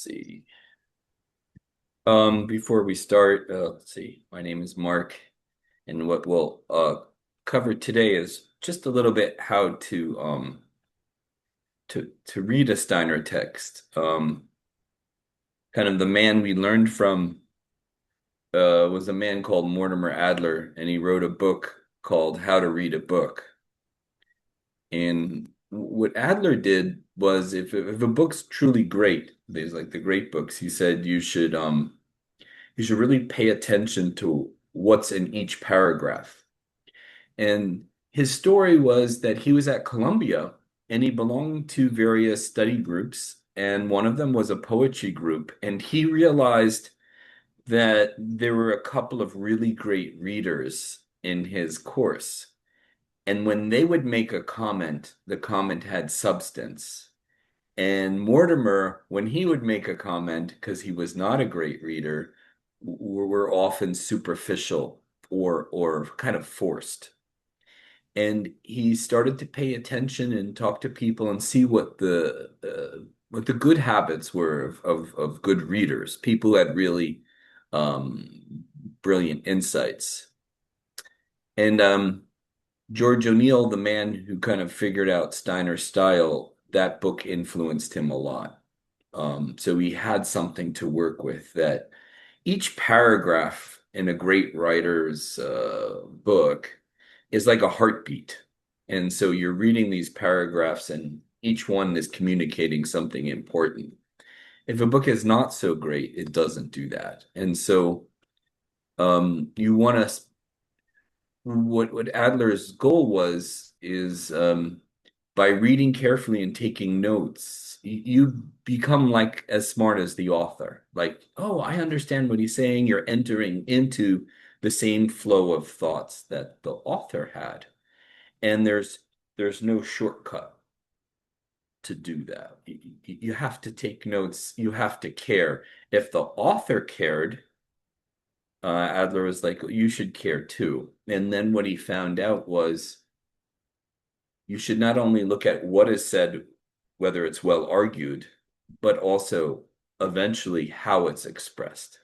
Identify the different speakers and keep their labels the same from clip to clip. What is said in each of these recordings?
Speaker 1: See. Before we start, let's see. My name is Mark, and what we'll cover today is just a little bit how to read a Steiner text. Kind of the man we learned from was a man called Mortimer Adler, and he wrote a book called How to Read a Book. And what Adler did was, if a book's truly great, there's like the great books, he said you should really pay attention to what's in each paragraph. And his story was that he was at Columbia and he belonged to various study groups, and one of them was a poetry group. And he realized that there were a couple of really great readers in his course. And when they would make a comment, the comment had substance. And Mortimer, when he would make a comment, because he was not a great reader, were often superficial or kind of forced. And he started to pay attention and talk to people and see what the good habits were of good readers, people who had really brilliant insights. And George O'Neill, the man who kind of figured out Steiner's style, that book influenced him a lot. So he had something to work with that each paragraph in a great writer's book is like a heartbeat. And so you're reading these paragraphs and each one is communicating something important. If a book is not so great, it doesn't do that. And so you want to what Adler's goal was is by reading carefully and taking notes, you become like as smart as the author. Like, oh, I understand what he's saying. You're entering into the same flow of thoughts that the author had. And there's no shortcut to do that. You have to take notes. You have to care. If the author cared, Adler was like, you should care too. And then what he found out was you should not only look at what is said, whether it's well argued, but also eventually how it's expressed.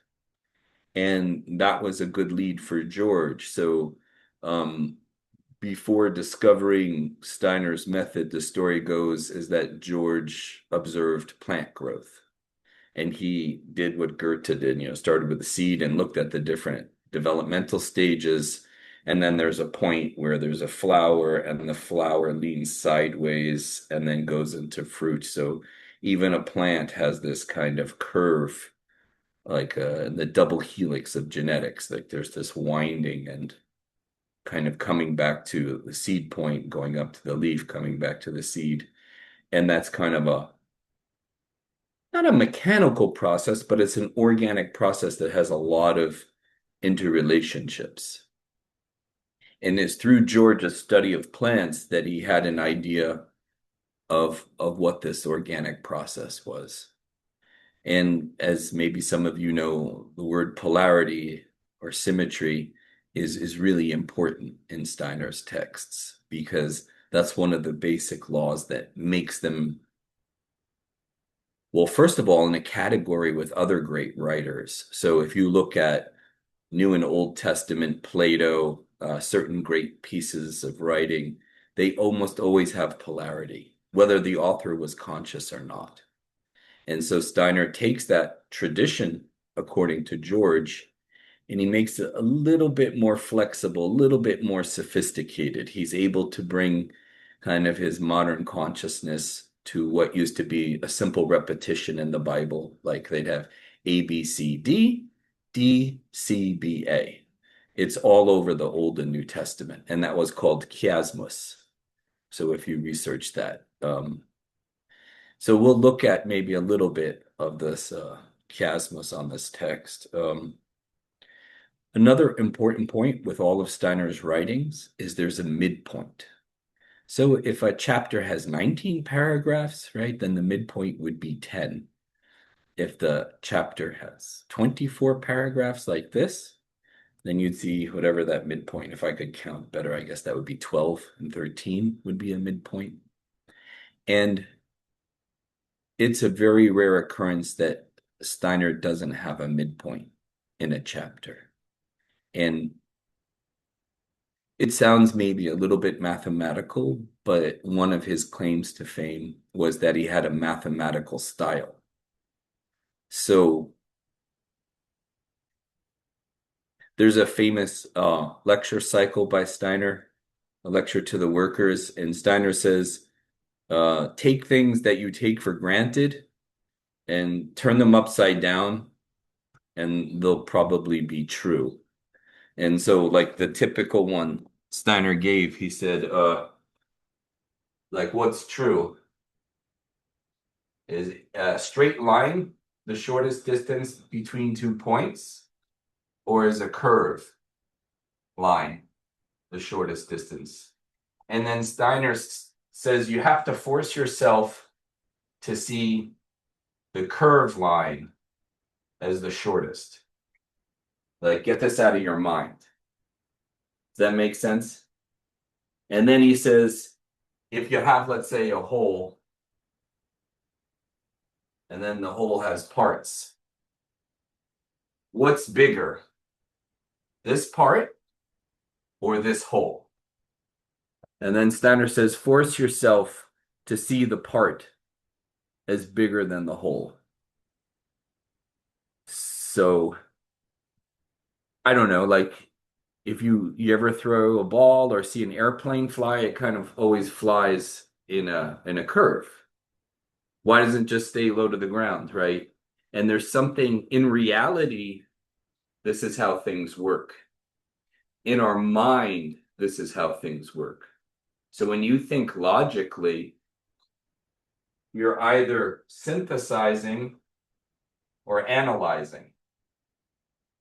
Speaker 1: And that was a good lead for George. So, before discovering Steiner's method, the story goes is that George observed plant growth. And he did what Goethe did, started with the seed and looked at the different developmental stages. And then there's a point where there's a flower and the flower leans sideways and then goes into fruit. So even a plant has this kind of curve, like the double helix of genetics. Like there's this winding and kind of coming back to the seed point, going up to the leaf, coming back to the seed. And that's kind of a not a mechanical process, but it's an organic process that has a lot of interrelationships. And it's through George's study of plants that he had an idea of what this organic process was. And as maybe some of you know, the word polarity or symmetry is really important in Steiner's texts because that's one of the basic laws that makes them, well, first of all, in a category with other great writers. So if you look at New and Old Testament, Plato, certain great pieces of writing, they almost always have polarity, whether the author was conscious or not. And so Steiner takes that tradition, according to George, and he makes it a little bit more flexible, a little bit more sophisticated. He's able to bring kind of his modern consciousness to what used to be a simple repetition in the Bible. Like they'd have A, B, C, D, D, C, B, A. It's all over the Old and New Testament, and that was called chiasmus. So if you research that, so we'll look at maybe a little bit of this chiasmus on this text. Another important point with all of Steiner's writings is there's a midpoint. So if a chapter has 19 paragraphs, right, then the midpoint would be 10. If the chapter has 24 paragraphs like this, then you'd see whatever that midpoint, if I could count better, I guess that would be 12 and 13 would be a midpoint. And it's a very rare occurrence that Steiner doesn't have a midpoint in a chapter. And it sounds maybe a little bit mathematical, but one of his claims to fame was that he had a mathematical style. So there's a famous lecture cycle by Steiner, a lecture to the workers, and Steiner says, take things that you take for granted and turn them upside down, and they'll probably be true. And so, like the typical one Steiner gave, he said, like what's true is a straight line, the shortest distance between 2 points, or is a curve line, the shortest distance. And then Steiner says you have to force yourself to see the curve line as the shortest. Like, get this out of your mind. Does that make sense? And then he says, if you have, let's say, a whole, and then the whole has parts, what's bigger, this part or this whole? And then Steiner says, force yourself to see the part as bigger than the whole. So, I don't know, like if you ever throw a ball or see an airplane fly, it kind of always flies in a curve. Why doesn't it just stay low to the ground, right? And there's something in reality, this is how things work. In our mind, this is how things work. So when you think logically, you're either synthesizing or analyzing.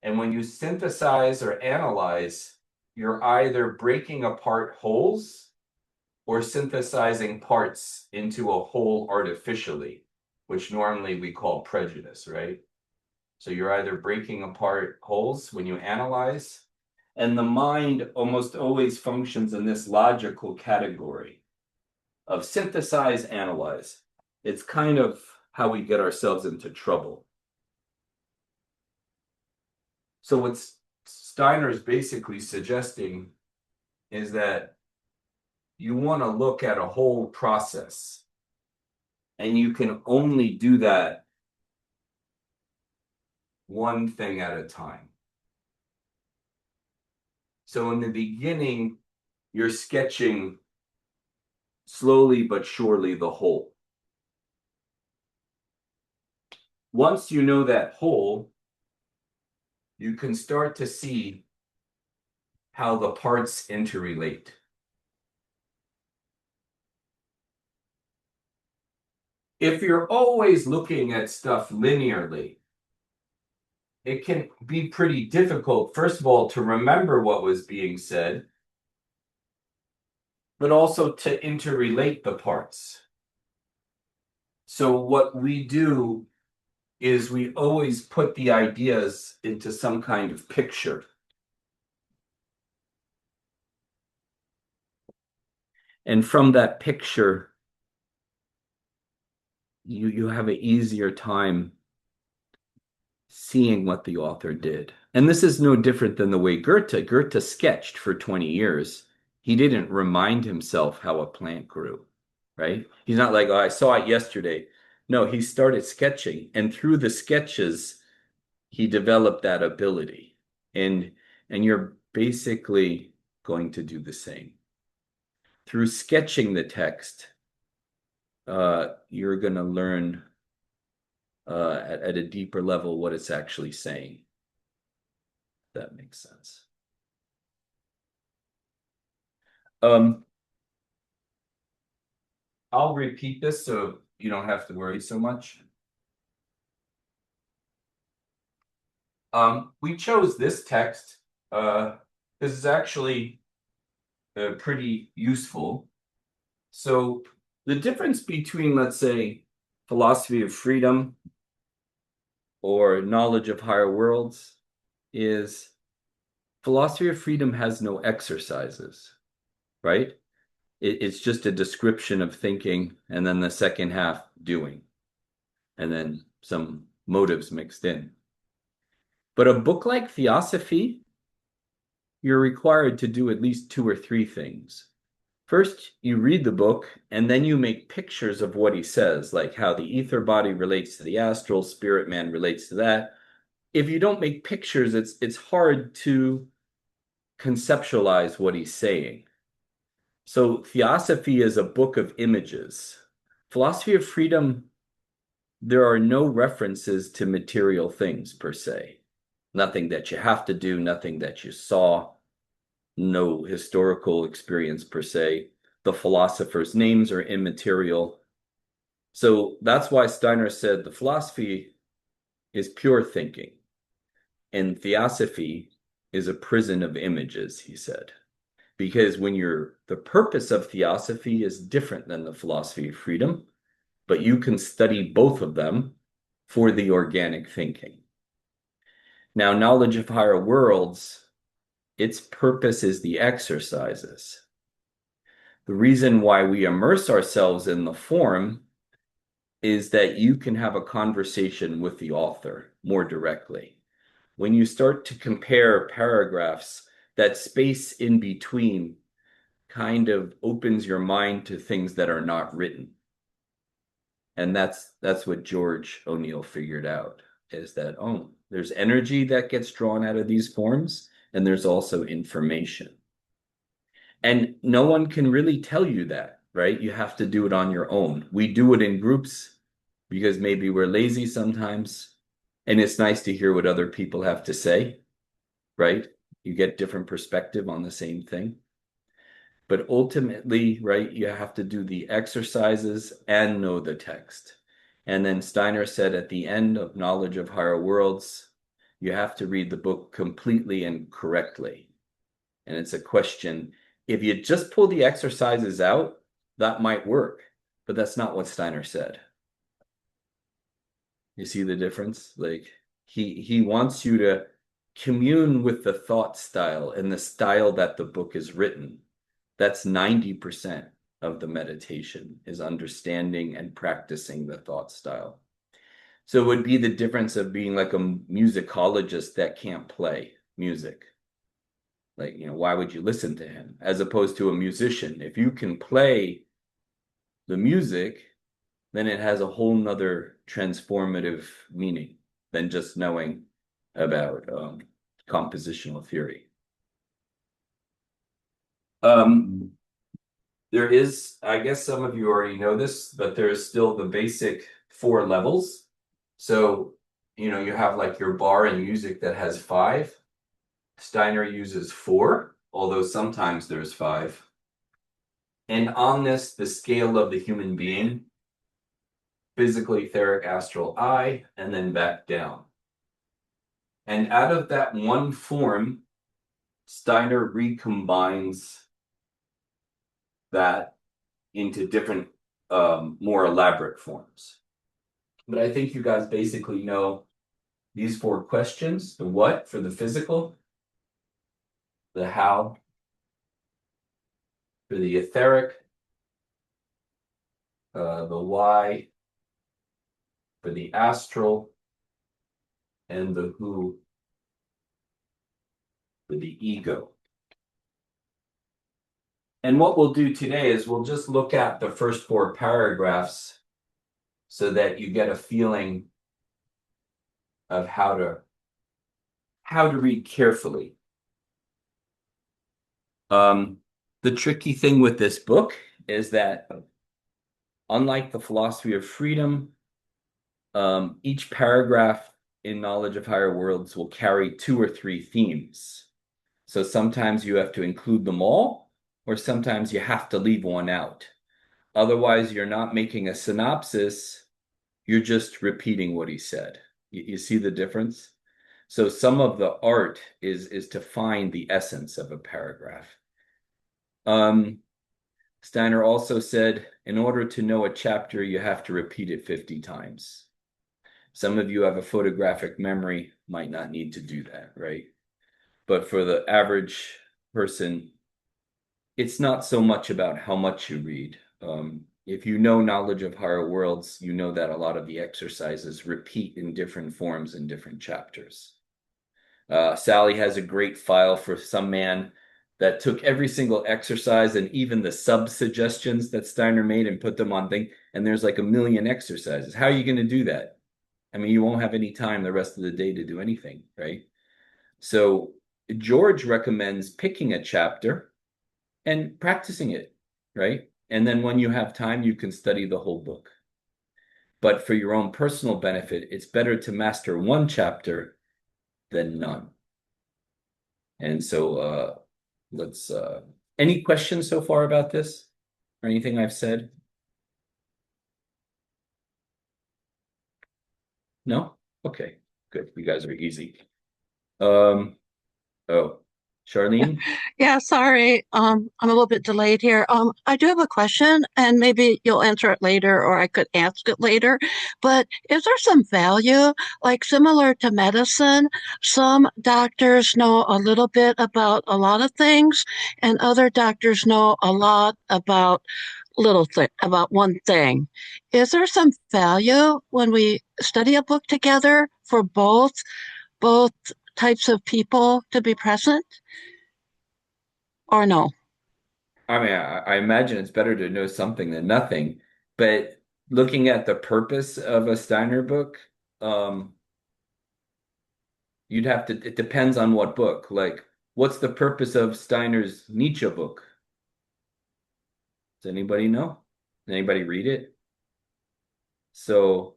Speaker 1: And when you synthesize or analyze, you're either breaking apart wholes or synthesizing parts into a whole artificially, which normally we call prejudice, right? So you're either breaking apart wholes when you analyze, and the mind almost always functions in this logical category of synthesize, analyze. It's kind of how we get ourselves into trouble. So what Steiner is basically suggesting is that you want to look at a whole process, and you can only do that one thing at a time. So in the beginning, you're sketching slowly but surely the whole. Once you know that whole, you can start to see how the parts interrelate. If you're always looking at stuff linearly, it can be pretty difficult, first of all, to remember what was being said, but also to interrelate the parts. So what we do is we always put the ideas into some kind of picture. And from that picture, you have an easier time seeing what the author did. And this is no different than the way Goethe sketched for 20 years. He didn't remind himself how a plant grew, right? He's not like, oh, I saw it yesterday. No, he started sketching, and through the sketches, he developed that ability. And you're basically going to do the same. Through sketching the text, you're going to learn at a deeper level what it's actually saying. If that makes sense. I'll repeat this so you don't have to worry so much. We chose this text. This is actually pretty useful. So the difference between, let's say, philosophy of freedom or knowledge of higher worlds is philosophy of freedom has no exercises, right? It's just a description of thinking, and then the second half doing, and then some motives mixed in. But a book like Theosophy, you're required to do at least two or three things. First, you read the book and then you make pictures of what he says, like how the ether body relates to the astral, spirit man relates to that. If you don't make pictures, it's hard to conceptualize what he's saying. So Theosophy is a book of images. Philosophy of Freedom, there are no references to material things per se. Nothing that you have to do, nothing that you saw, no historical experience per se. The philosophers' names are immaterial. So that's why Steiner said the philosophy is pure thinking, and Theosophy is a prison of images, he said. Because the purpose of Theosophy is different than the philosophy of freedom, but you can study both of them for the organic thinking. Now, knowledge of higher worlds, its purpose is the exercises. The reason why we immerse ourselves in the form is that you can have a conversation with the author more directly. When you start to compare paragraphs, that space in between kind of opens your mind to things that are not written. And that's what George O'Neill figured out, is that, oh, there's energy that gets drawn out of these forms, and there's also information. And no one can really tell you that, right? You have to do it on your own. We do it in groups because maybe we're lazy sometimes, and it's nice to hear what other people have to say, right? You get different perspective on the same thing. But ultimately, right, you have to do the exercises and know the text. And then Steiner said at the end of Knowledge of Higher Worlds, you have to read the book completely and correctly. And it's a question. If you just pull the exercises out, that might work, but that's not what Steiner said. You see the difference? Like he wants you to commune with the thought style and the style that the book is written. That's 90% of the meditation, is understanding and practicing the thought style. So it would be the difference of being like a musicologist that can't play music. Like, why would you listen to him? As opposed to a musician. If you can play the music, then it has a whole nother transformative meaning than just knowing about compositional theory. There is, I guess some of you already know this, but there's still the basic 4 levels. So, you have like your bar in music that has 5. Steiner uses 4, although sometimes there's 5. And on this, the scale of the human being, physical, etheric, astral, I, and then back down. And out of that one form, Steiner recombines that into different, more elaborate forms. But I think you guys basically know these 4 questions: the what for the physical, the how for the etheric, the why for the astral, and the who for the ego. And what we'll do today is we'll just look at the first 4 paragraphs so that you get a feeling of how to read carefully. The tricky thing with this book is that, unlike the philosophy of freedom, each paragraph in Knowledge of Higher Worlds will carry 2 or 3 themes. So sometimes you have to include them all, or sometimes you have to leave one out. Otherwise, you're not making a synopsis, you're just repeating what he said. You see the difference? So some of the art is to find the essence of a paragraph. Steiner also said, in order to know a chapter, you have to repeat it 50 times. Some of you have a photographic memory, might not need to do that, right? But for the average person, it's not so much about how much you read. if you know knowledge of higher worlds, you know that a lot of the exercises repeat in different forms in different chapters. Sally has a great file for some man that took every single exercise and even the sub suggestions that Steiner made and put them on thing. And there's like a million exercises. How are you going to do that? I mean, you won't have any time the rest of the day to do anything, right? So George recommends picking a chapter and practicing it, right? And then when you have time, you can study the whole book. But for your own personal benefit, it's better to master one chapter than none. And so let's any questions so far about this or anything I've said? No? Okay, good. You guys are easy. Um, oh, Charlene?
Speaker 2: Yeah, sorry. I'm a little bit delayed here. I do have a question, and maybe you'll answer it later, or I could ask it later. But is there some value, like similar to medicine? Some doctors know a little bit about a lot of things, and other doctors know a lot about little thing about one thing. Is there some value when we study a book together for both types of people to be present, or no?
Speaker 1: I mean, I imagine it's better to know something than nothing, but looking at the purpose of a Steiner book, um, you'd have to, it depends on what book. Like, what's the purpose of Steiner's Nietzsche book? Does anybody know? Anybody read it? So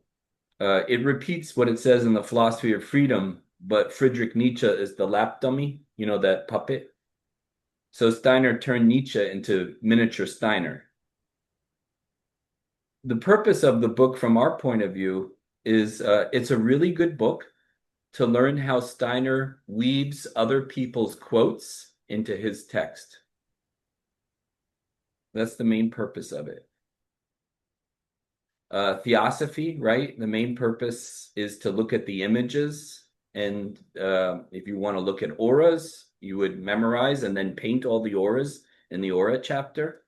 Speaker 1: it repeats what it says in the Philosophy of Freedom, but Friedrich Nietzsche is the lap dummy, you know, that puppet. So Steiner turned Nietzsche into miniature Steiner. The purpose of the book from our point of view is it's a really good book to learn how Steiner weaves other people's quotes into his text. That's the main purpose of it. Theosophy, right? The main purpose is to look at the images. And if you want to look at auras, you would memorize and then paint all the auras in the aura chapter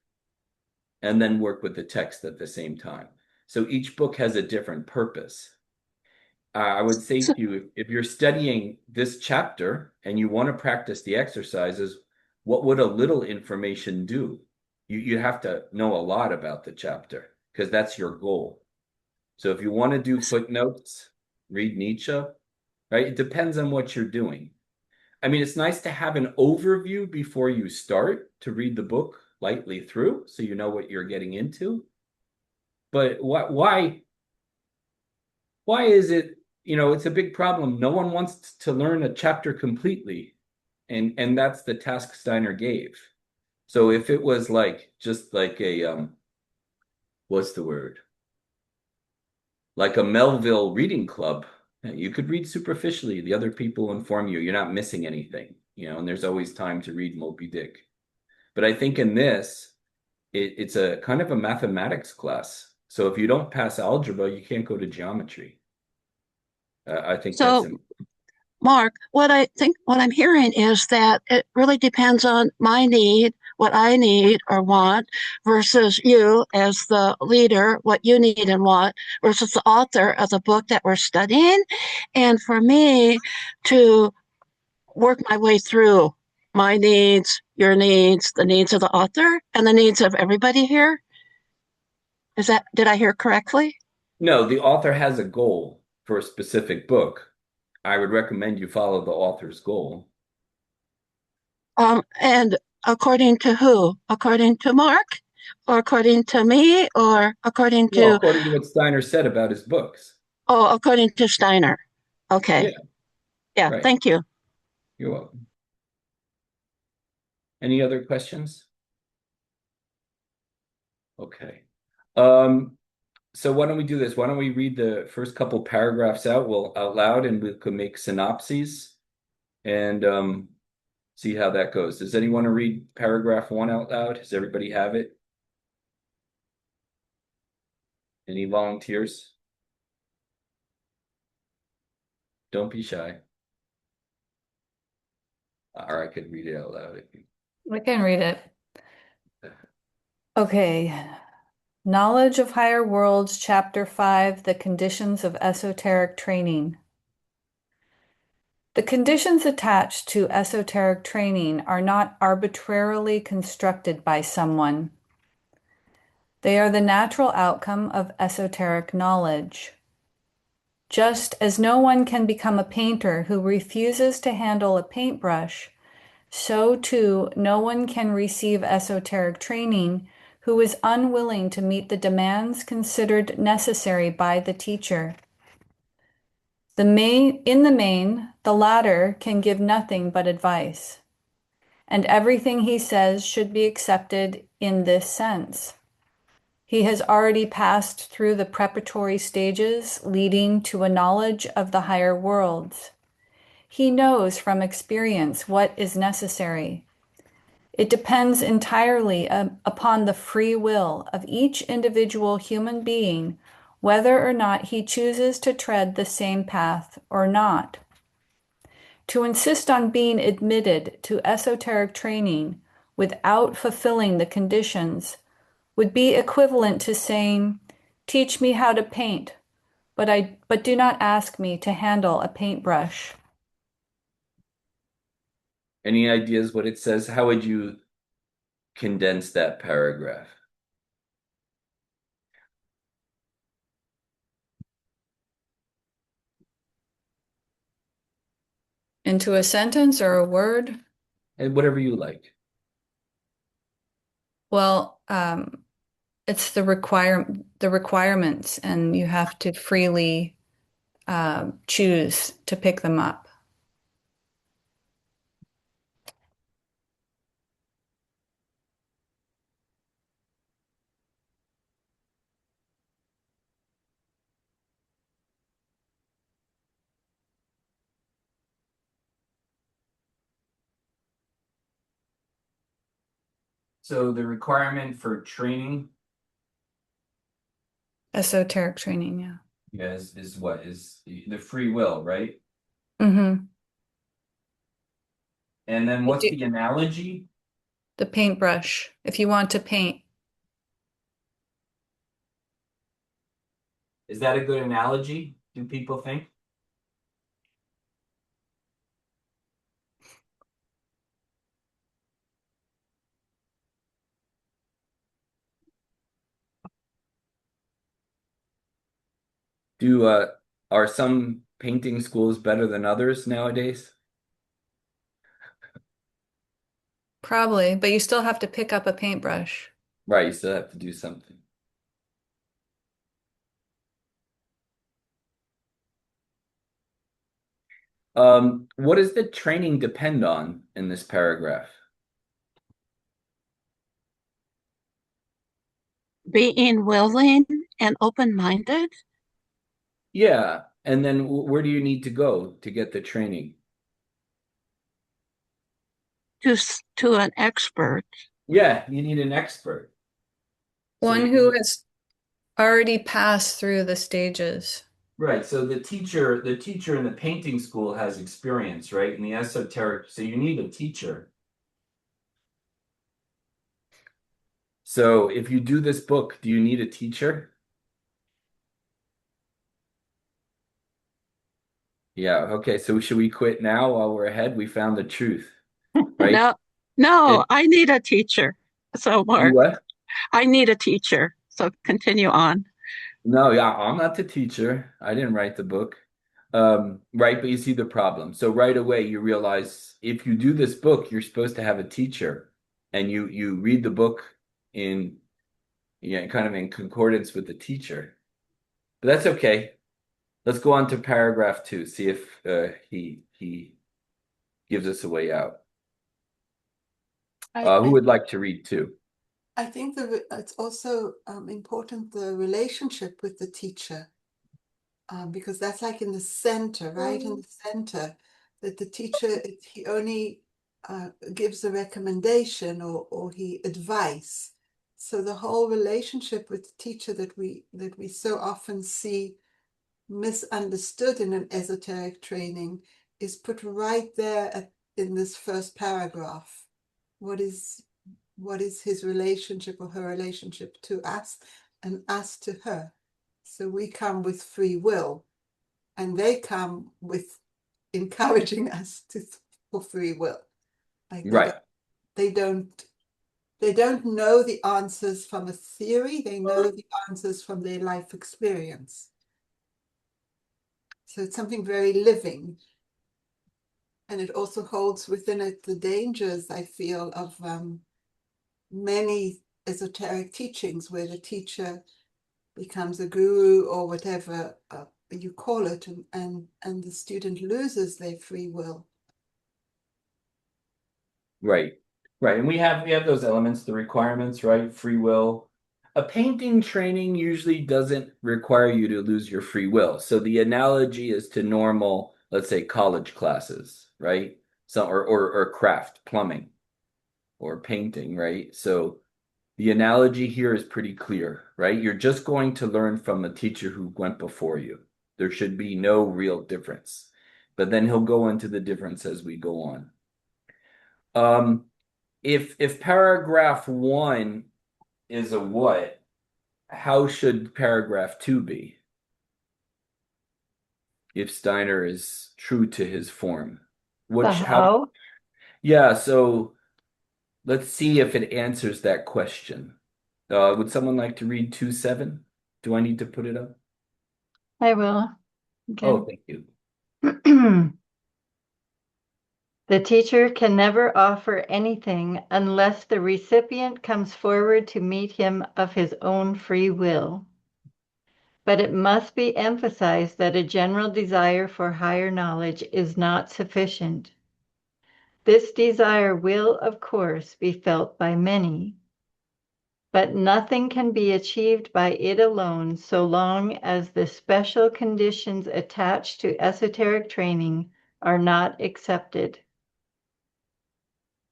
Speaker 1: and then work with the text at the same time. So each book has a different purpose. I would say
Speaker 2: So,
Speaker 1: to you, if you're studying this chapter and you want to practice the exercises, what would a little information do? You have to know a lot about the chapter because that's your goal. So if you want to do footnotes, read Nietzsche, right? It depends on what you're doing. I mean, it's nice to have an overview before you start to read the book lightly through so you know what you're getting into. But why is it, it's a big problem. No one wants to learn a chapter completely. And that's the task Steiner gave. So if it was like just like a what's the word? Like a Melville reading club, you could read superficially. The other people inform you. You're not missing anything, and there's always time to read Moby Dick. But I think in this, it's a kind of a mathematics class. So if you don't pass algebra, you can't go to geometry. I think that's
Speaker 2: so Mark, what I'm hearing is that it really depends on my need, what I need or want, versus you as the leader, what you need and want, versus the author of the book that we're studying. And for me to work my way through my needs, your needs, the needs of the author, and the needs of everybody here. Did I hear correctly?
Speaker 1: no, the author has a goal for a specific book. I would recommend you follow the author's goal.
Speaker 2: And according to who? According to Mark? Or according to me? Or according
Speaker 1: Well,
Speaker 2: to,
Speaker 1: according to what Steiner said about his books.
Speaker 2: oh, according to Steiner?
Speaker 1: Yeah,
Speaker 2: Okay. Yeah,
Speaker 1: right.
Speaker 2: thank you.
Speaker 1: You're welcome. Any other questions? Okay. Um, so why don't we do this? Why don't we read the first couple paragraphs out loud and we could make synopses and see how that goes. Does anyone want to read paragraph one out loud? Does everybody have it? Any volunteers? Don't be shy. Or I could read it out loud if you.
Speaker 3: I can read it. Okay. Knowledge of Higher Worlds, Chapter 5, The Conditions of Esoteric Training. The conditions attached to esoteric training are not arbitrarily constructed by someone. They are the natural outcome of esoteric knowledge. Just as no one can become a painter who refuses to handle a paintbrush, so too no one can receive esoteric training who is unwilling to meet the demands considered necessary by the teacher. In the main, the latter can give nothing but advice, and everything he says should be accepted in this sense. He has already passed through the preparatory stages leading to a knowledge of the higher worlds. He knows from experience what is necessary. It depends entirely upon the free will of each individual human being whether or not he chooses to tread the same path or not. To insist on being admitted to esoteric training without fulfilling the conditions would be equivalent to saying, "Teach me how to paint, but do not ask me to handle a paintbrush."
Speaker 1: Any ideas what it says? How would you condense that paragraph?
Speaker 3: Into a sentence or a word?
Speaker 1: And whatever you like.
Speaker 3: Well, it's the requirements, and you have to freely choose to pick them up.
Speaker 1: So the requirement for training,
Speaker 3: Esoteric training, yeah.
Speaker 1: is what? Is the free will, right?
Speaker 3: Mm-hmm.
Speaker 1: And then what's the analogy?
Speaker 3: The paintbrush. If you want to paint,
Speaker 1: Is that a good analogy, do people think? Do are some painting schools better than others nowadays?
Speaker 3: probably, but you still have to pick up a paintbrush.
Speaker 1: Right, you still have to do something. What does the training depend on in this paragraph?
Speaker 2: Being willing and open-minded
Speaker 1: Yeah, and then where do you need to go to get the training?
Speaker 2: to an expert.
Speaker 1: Yeah, you need an expert. So
Speaker 3: One who has already passed through the stages.
Speaker 1: right, so the teacher in the painting school has experience, right? In the esoteric, so you need a teacher. So if you do this book, do you need a teacher? Yeah, okay. So should we quit now while we're ahead? We found the truth, right?
Speaker 2: No, no,
Speaker 1: It
Speaker 2: I need a teacher. So,
Speaker 1: you
Speaker 2: Mark,
Speaker 1: what?
Speaker 2: I need a teacher. So continue on.
Speaker 1: No, yeah, I'm not the teacher. I didn't write the book. Right, but you see the problem. So right away you realize if you do this book, you're supposed to have a teacher, and you read the book in yeah, kind of in concordance with the teacher. But that's okay. Let's go on to paragraph 2, see if he gives us a way out.
Speaker 4: I,
Speaker 1: Who
Speaker 4: I,
Speaker 1: would like to read 2?
Speaker 4: I think it's also important the relationship with the teacher, because that's like in the center, right? In the center, that the teacher, he only gives a recommendation or he advice. So the whole relationship with the teacher that we so often see misunderstood in an esoteric training is put right there in this first paragraph. What is his relationship or her relationship to us? and us to her. So we come with free will, and they come with encouraging us for free will. Like
Speaker 1: Right.
Speaker 4: they don't know the answers from a theory, they know the answers from their life experience. So it's something very living. And it also holds within it the dangers, I feel, of many esoteric teachings where the teacher becomes a guru or whatever you call it, and the student loses their free will.
Speaker 1: Right. Right. And we have those elements, the requirements, right? Free will. A painting training usually doesn't require you to lose your free will. So the analogy is to normal, let's say college classes, right? So or craft, plumbing or painting, right? So the analogy here is pretty clear, right? You're just going to learn from a teacher who went before you. There should be no real difference. But then he'll go into the difference as we go on. If paragraph one is a what, how should paragraph two be? If Steiner is true to his form,
Speaker 3: The
Speaker 1: how?
Speaker 3: how?
Speaker 1: Yeah, so let's see if it answers that question. Would someone like to read 2:7? Do I need to put it up?
Speaker 3: I will.
Speaker 1: Oh,
Speaker 3: Again.
Speaker 1: thank you.
Speaker 3: The teacher can never offer anything unless the recipient comes forward to meet him of his own free will. But it must be emphasized that a general desire for higher knowledge is not sufficient. This desire will, of course, be felt by many, but nothing can be achieved by it alone so long as the special conditions attached to esoteric training are not accepted.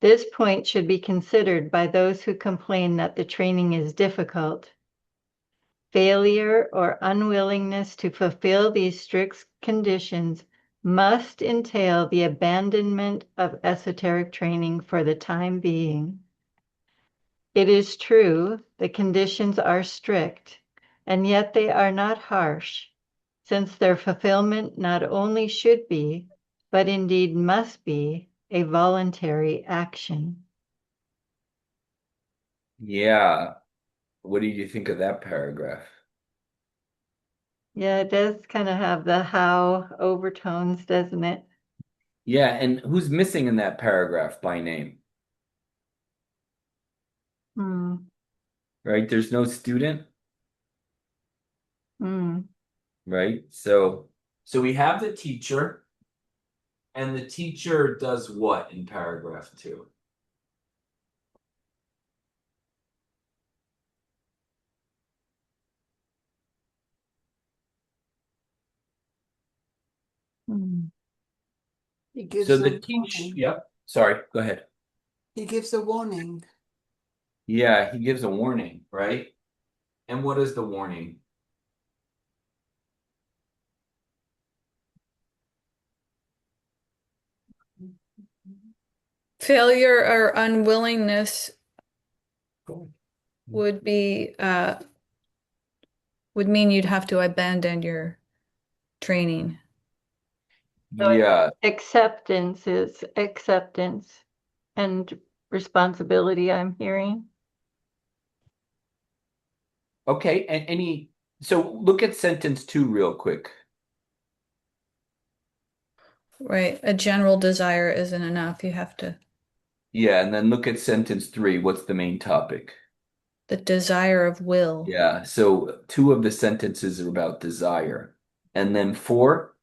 Speaker 3: This point should be considered by those who complain that the training is difficult. Failure or unwillingness to fulfill these strict conditions must entail the abandonment of esoteric training for the time being. It is true, the conditions are strict, and yet they are not harsh, since their fulfillment not only should be, but indeed must be, a voluntary action.
Speaker 1: Yeah. What did you think of that paragraph?
Speaker 3: Yeah, it does kind of have the how overtones, doesn't it?
Speaker 1: Yeah, and who's missing in that paragraph by name?
Speaker 3: Hmm.
Speaker 1: Right? There's no student,
Speaker 3: Hmm.
Speaker 1: right? So we have the teacher, and the teacher does what in paragraph two?
Speaker 3: Hmm.
Speaker 4: He
Speaker 1: So
Speaker 4: gives a
Speaker 1: the teach,
Speaker 4: warning.
Speaker 1: yep. Sorry, go ahead.
Speaker 4: He gives a warning.
Speaker 1: Yeah, he gives a warning, right? And what is the warning?
Speaker 3: Failure or unwillingness would be would mean you'd have to abandon your training. So
Speaker 1: Yeah.
Speaker 3: acceptance is acceptance and responsibility, I'm hearing.
Speaker 1: Okay, and any so look at sentence two real quick.
Speaker 3: Right. A general desire isn't enough. You have to,
Speaker 1: Yeah, and then look at sentence three. What's the main topic?
Speaker 3: the desire of will.
Speaker 1: Yeah, so two of the sentences are about desire. And then four,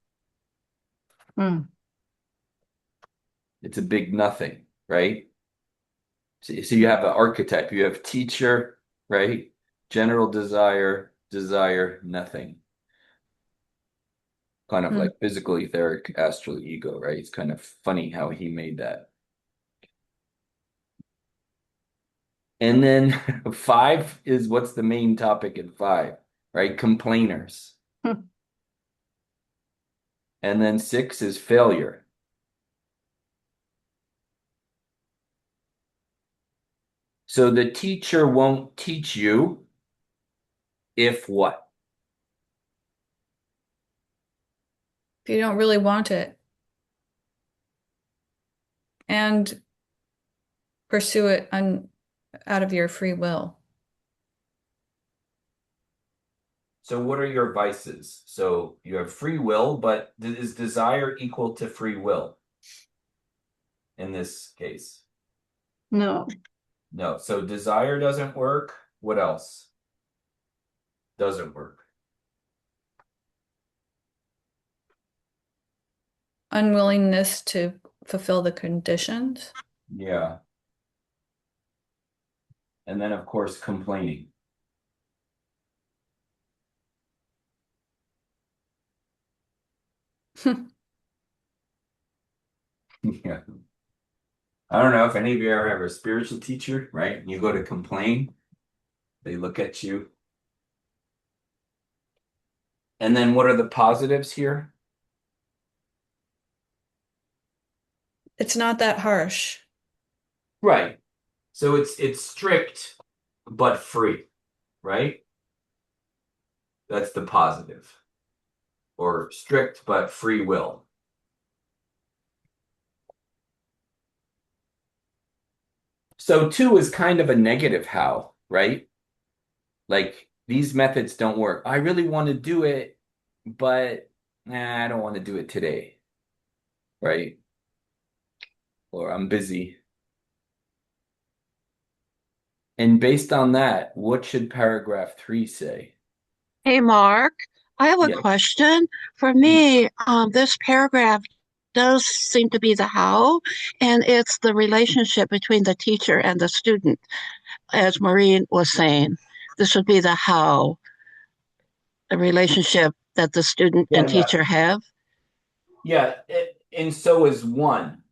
Speaker 3: Hmm.
Speaker 1: it's a big nothing, right? So you have an archetype, you have teacher, right? General desire, desire, nothing. Kind of
Speaker 3: Hmm.
Speaker 1: like physical, etheric, astral ego, right? It's kind of funny how he made that. And then five is what's the main topic in five, right? Complainers.
Speaker 3: Hmm.
Speaker 1: And then six is failure. So the teacher won't teach you, If what?
Speaker 3: If you don't really want it and pursue it out of your free will.
Speaker 1: So what are your vices? So you have free will, but is desire equal to free will in this case?
Speaker 2: No.
Speaker 1: No. So desire doesn't work. What else doesn't work?
Speaker 3: Unwillingness to fulfill the conditions.
Speaker 1: Yeah. And then, of course, complaining. Yeah. I don't know if any of you ever have a spiritual teacher, right? You go to complain, they look at you. And then what are the positives here?
Speaker 3: It's not that harsh.
Speaker 1: Right. So it's strict but free, right? That's the positive. Or strict but free will. So two is kind of a negative how, right? Like these methods don't work. I really want to do it, but I don't want to do it today, right? Or I'm busy. And based on that, what should paragraph 3 say?
Speaker 2: Hey, Mark, I have a
Speaker 1: Yeah.
Speaker 2: question. For me, this paragraph does seem to be the how, and it's the relationship between the teacher and the student, as Maureen was saying. This would be the how, the relationship that the student
Speaker 1: Yeah,
Speaker 2: and
Speaker 1: yeah.
Speaker 2: teacher have.
Speaker 1: Yeah, and so is one,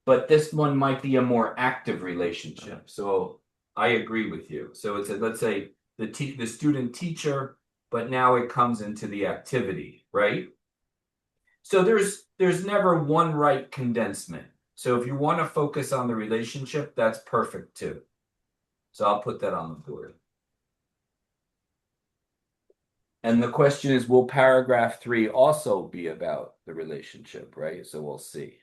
Speaker 1: but this one might be a more active relationship. So I agree with you. So it's a, let's say the student teacher, but now it comes into the activity, right? So there's never one right condensement. So if you want to focus on the relationship, that's perfect too. So I'll put that on the board. And the question is, will paragraph 3 also be about the relationship, right? So we'll see.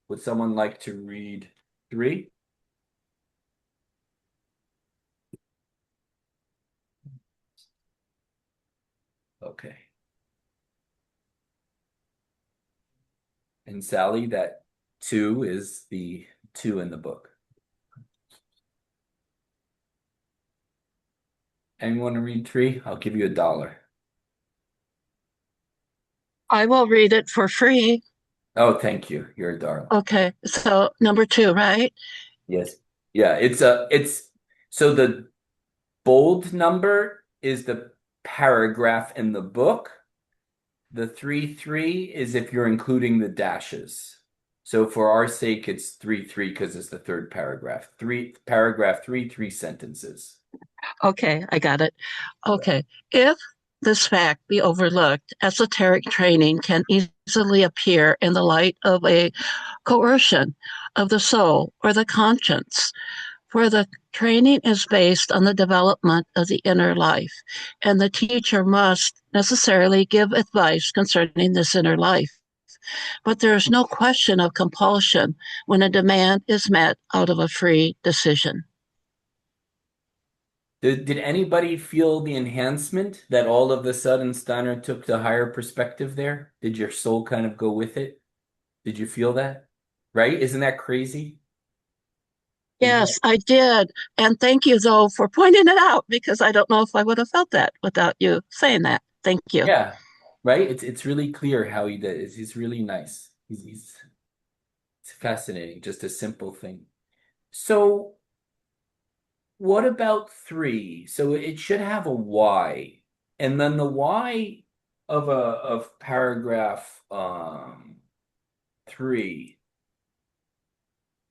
Speaker 1: Would someone like to read 3? Okay. And Sally, that 2 is the 2 in the book. Anyone to read 3? I'll give you $1.
Speaker 2: I will read it for free.
Speaker 1: Oh, thank you. You're a darling.
Speaker 2: Okay, so number 2, right?
Speaker 1: Yes. Yeah, it's so the bold number is the paragraph in the book. The 3 is if you're including the dashes. So for our sake, it's 3 because it's the third paragraph. Paragraph 3 sentences.
Speaker 2: Okay, I got it. Okay, if this fact be overlooked, esoteric training can easily appear in the light of a coercion of the soul or the conscience, where the training is based on the development of the inner life, and the teacher must necessarily give advice concerning this inner life. But there is no question of compulsion when a demand is met out of a free decision.
Speaker 1: Did anybody feel the enhancement that all of a sudden Steiner took the higher perspective there? Did your soul kind of go with it? Did you feel that? Right? Isn't that crazy? Isn't that?
Speaker 2: Yes, I did. And thank you, though, for pointing it out because I don't know if I would have felt that without you saying that. Thank you.
Speaker 1: Yeah. Right? It's really clear how he does. He's really nice. He's it's fascinating. Just a simple thing. So what about 3? So it should have a Y. And then the Y of paragraph 3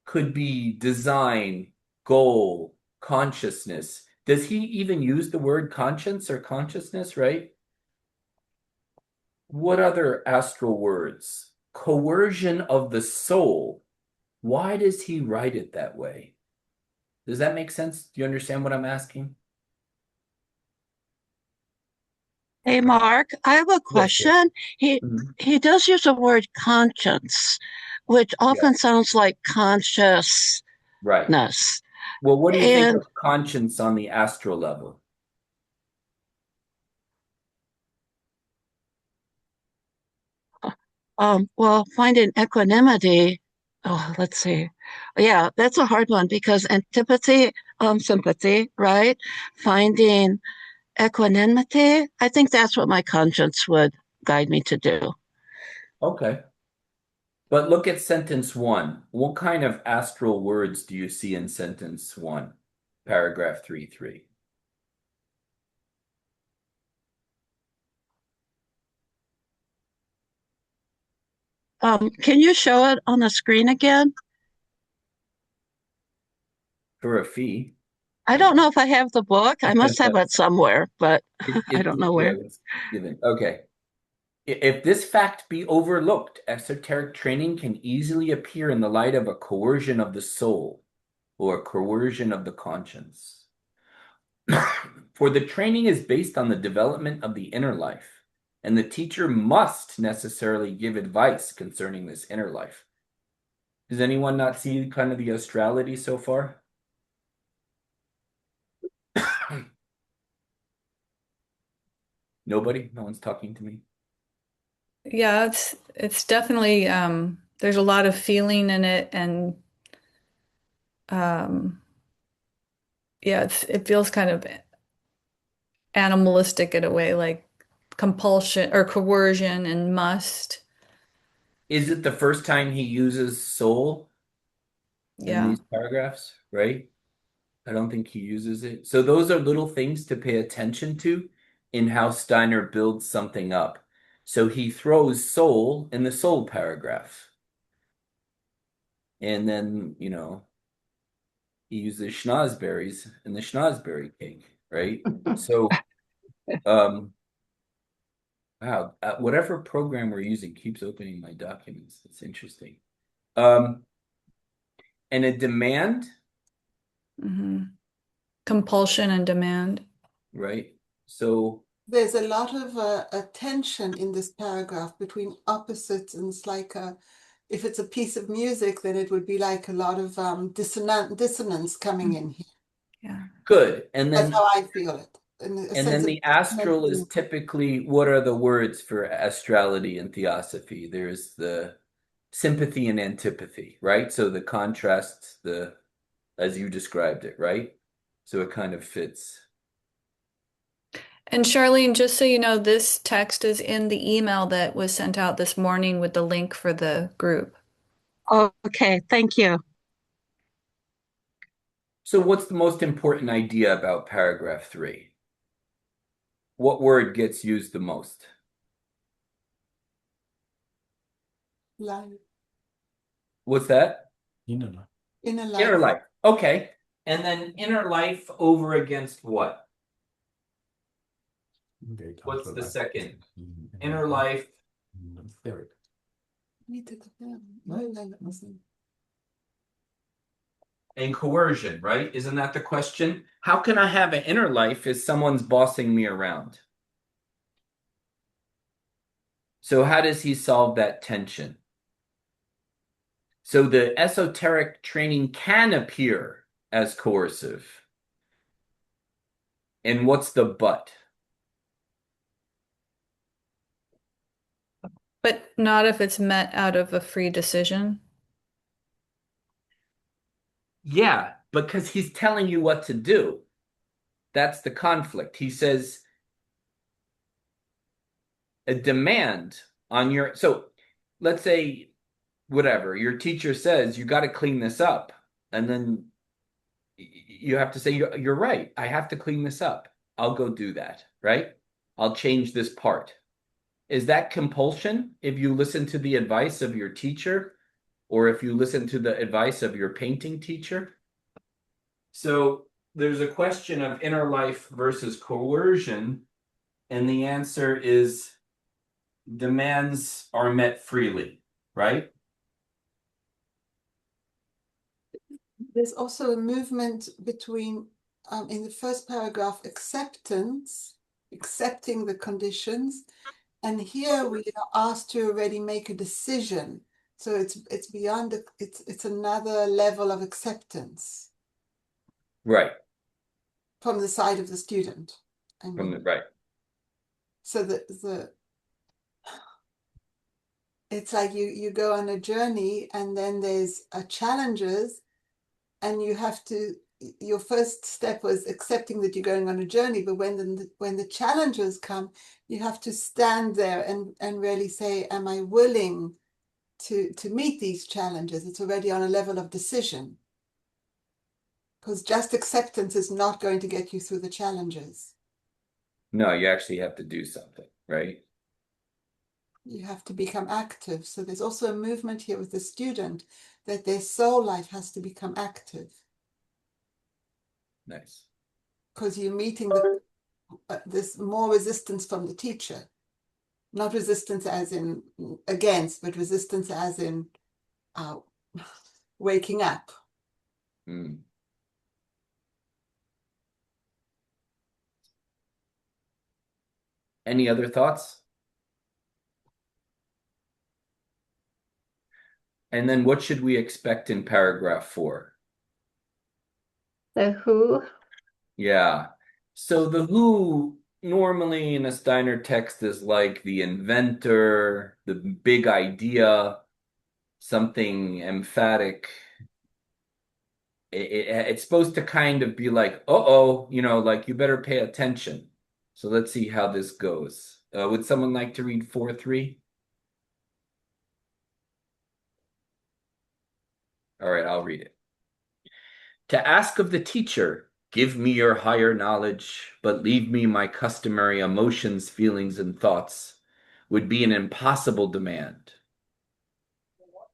Speaker 1: could be design, goal, consciousness. Does he even use the word conscience or consciousness, right? What other astral words? Coercion of the soul. Why does he write it that way? Does that make sense? Do you understand what I'm asking?
Speaker 2: Hey, Mark, I have a
Speaker 1: Yes, yes.
Speaker 2: question. He
Speaker 1: Mhm.
Speaker 2: he does use the word conscience, which
Speaker 1: Yeah,
Speaker 2: often sounds like consciousness.
Speaker 1: right. Well, what do you think
Speaker 2: And
Speaker 1: of conscience on the astral level?
Speaker 2: well, finding equanimity, oh, let's see. Yeah, that's a hard one because antipathy, sympathy, right? Finding equanimity, I think that's what my conscience would guide me to do.
Speaker 1: Okay. But look at sentence one. What kind of astral words do you see in sentence one, paragraph 3.3?
Speaker 2: Can you show it on the screen again?
Speaker 1: For a fee.
Speaker 2: I don't know if I have the book. I must have it somewhere, but I don't know
Speaker 1: Yeah,
Speaker 2: where.
Speaker 1: it's given. Okay. If this fact be overlooked, esoteric training can easily appear in the light of a coercion of the soul or a coercion of the conscience. For the training is based on the development of the inner life, and the teacher must necessarily give advice concerning this inner life. Does anyone not see kind of the astrality so far? Nobody? No one's talking to me.
Speaker 3: Yeah, it's definitely there's a lot of feeling in it and um yeah, it feels kind of animalistic in a way, like compulsion or coercion and must.
Speaker 1: Is it the first time he uses soul in
Speaker 3: Yeah.
Speaker 1: these paragraphs, right? I don't think he uses it. So those are little things to pay attention to in how Steiner builds something up. So he throws soul in the soul paragraph. And then, he uses schnozberries in the schnozberry cake, right? So, um, wow, whatever program we're using keeps opening my documents. It's interesting. Um, and a demand,
Speaker 3: Hmm. Compulsion and demand.
Speaker 1: right? So,
Speaker 4: There's a lot of a tension in this paragraph between opposites, and it's like if it's a piece of music, then it would be like a lot of dissonance coming in here.
Speaker 3: Yeah.
Speaker 1: good. And
Speaker 4: That's
Speaker 1: then
Speaker 4: how I feel it, in a
Speaker 1: And
Speaker 4: sense
Speaker 1: then
Speaker 4: of
Speaker 1: the
Speaker 4: dissonance.
Speaker 1: astral is typically what are the words for astrality and theosophy? There's the sympathy and antipathy, right? So the contrasts, the as you described it, right? So it kind of fits.
Speaker 3: And Charlene, just so you know, this text is in the email that was sent out this morning with the link for the group.
Speaker 2: Okay, thank you.
Speaker 1: So what's the most important idea about paragraph three? What word gets used the most?
Speaker 4: Life,
Speaker 1: What's that?
Speaker 4: inner
Speaker 1: Inner
Speaker 4: life.
Speaker 1: life. Okay. And then inner life over against what? What's the second? Inner life and coercion, right? Isn't that the question? How can I have an inner life if someone's bossing me around? So, how does he solve that tension? So, the esoteric training can appear as coercive. And what's the but?
Speaker 3: But not if it's met out of a free decision.
Speaker 1: Yeah, because he's telling you what to do. That's the conflict. He says a demand on your. So, let's say, whatever, your teacher says, you got to clean this up. And then you have to say you're right. I have to clean this up. I'll go do that, right? I'll change this part. Is that compulsion if you listen to the advice of your teacher or if you listen to the advice of your painting teacher? So there's a question of inner life versus coercion, and the answer is demands are met freely, right?
Speaker 4: There's also a movement between, in the first paragraph, acceptance accepting the conditions. And here we are asked to already make a decision. So it's beyond it's another level of acceptance
Speaker 1: Right.
Speaker 4: from the side of the student. I
Speaker 1: From
Speaker 4: mean,
Speaker 1: the right.
Speaker 4: so it's like you go on a journey and then there's challenges, and you have to, your first step was accepting that you're going on a journey, but when the challenges come, you have to stand there and really say, am I willing to meet these challenges? It's already on a level of decision, because just acceptance is not going to get you through the challenges.
Speaker 1: No, you actually have to do something, right?
Speaker 4: You have to become active. So there's also a movement here with the student that their soul life has to become active,
Speaker 1: Nice.
Speaker 4: because you're meeting this more resistance from the teacher. Not resistance as in against, but resistance as in uh, waking up.
Speaker 1: Mm. Any other thoughts? And then what should we expect in paragraph 4?
Speaker 2: The who?
Speaker 1: Yeah. So the who normally in a Steiner text is like the inventor, the big idea, something emphatic. It's supposed to kind of be like, uh-oh, like you better pay attention. So let's see how this goes. Would someone like to read 4:3? All right, I'll read it. To ask of the teacher, give me your higher knowledge, but leave me my customary emotions, feelings, and thoughts, would be an impossible demand.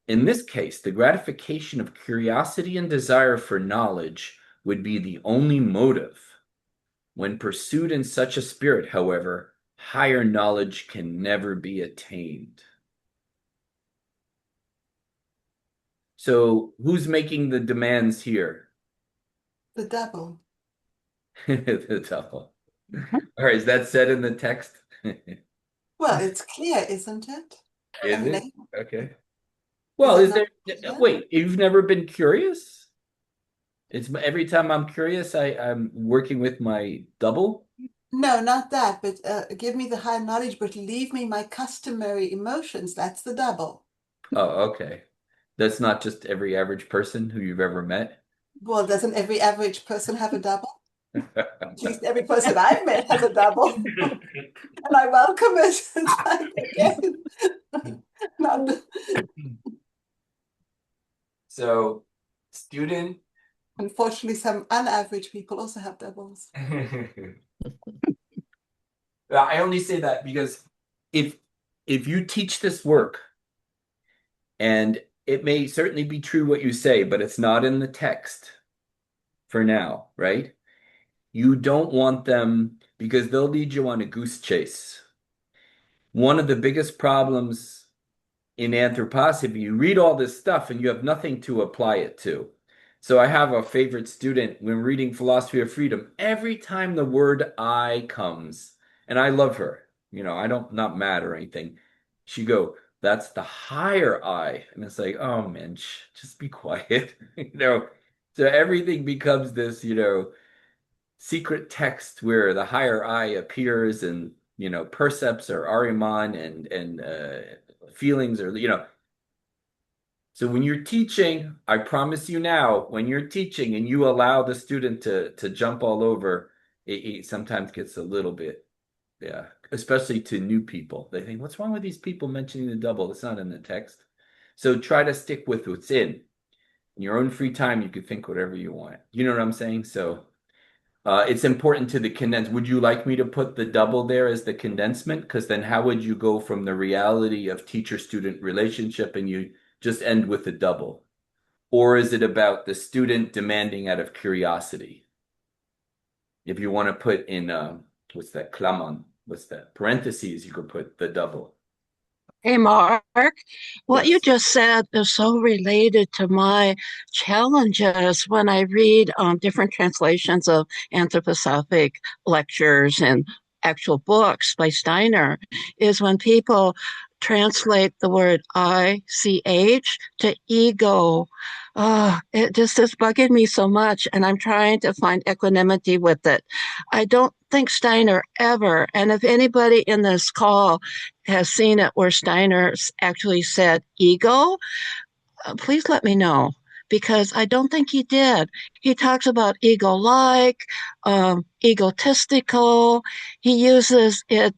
Speaker 1: In this case, the gratification of curiosity and desire for knowledge would be the only motive. When pursued in such a spirit, however, higher knowledge can never be attained. So, who's making the demands here?
Speaker 4: The double.
Speaker 1: The devil. All right, is that said in the text?
Speaker 4: Well, it's clear, isn't it?
Speaker 1: Is it?
Speaker 4: Elaine,
Speaker 1: Okay.
Speaker 4: is
Speaker 1: Well,
Speaker 4: it
Speaker 1: is
Speaker 4: not
Speaker 1: there,
Speaker 4: clear?
Speaker 1: wait, you've never been curious? It's every time I'm curious, I'm working with my double.
Speaker 4: No, not that, but give me the higher knowledge, but leave me my customary emotions. That's the double.
Speaker 1: Oh, okay. That's not just every average person who you've ever met.
Speaker 4: Well, doesn't every average person have a double? At least every person I've met has a double, and I welcome it. It's like, again, not
Speaker 1: So, student.
Speaker 4: unfortunately, some unaverage people also have doubles.
Speaker 1: I only say that because if if you teach this work, and it may certainly be true what you say, but it's not in the text for now, right? You don't want them because they'll lead you on a goose chase. One of the biggest problems in anthroposophy, you read all this stuff and you have nothing to apply it to. So I have a favorite student when reading Philosophy of Freedom. Every time the word I comes, and I love her, I don't not mad or anything. She go, that's the higher I. And it's like, oh man, just be quiet. So everything becomes this, secret text where the higher I appears and, percepts or Ariman and feelings or, so when you're teaching, I promise you now, when you're teaching and you allow the student to jump all over, it sometimes gets a little bit, yeah, especially to new people. They think, what's wrong with these people mentioning the double? It's not in the text. So try to stick with what's in. In your own free time, you can think whatever you want. You know what I'm saying? So it's important to the condense. Would you like me to put the double there as the condensement? Because then how would you go from the reality of teacher-student relationship and you just end with the double? Or is it about the student demanding out of curiosity? If you want to put in, what's that, Klammern, what's that, parentheses, you could put the double.
Speaker 2: Hey, Mark, what you
Speaker 1: Yes.
Speaker 2: just said is so related to my challenges when I read different translations of anthroposophic lectures and actual books by Steiner is when people translate the word ICH to ego. Oh, it just is bugging me so much, and I'm trying to find equanimity with it. I don't think Steiner ever, and if anybody in this call has seen it where Steiner actually said ego, please let me know because I don't think he did. He talks about ego like, egotistical. He uses it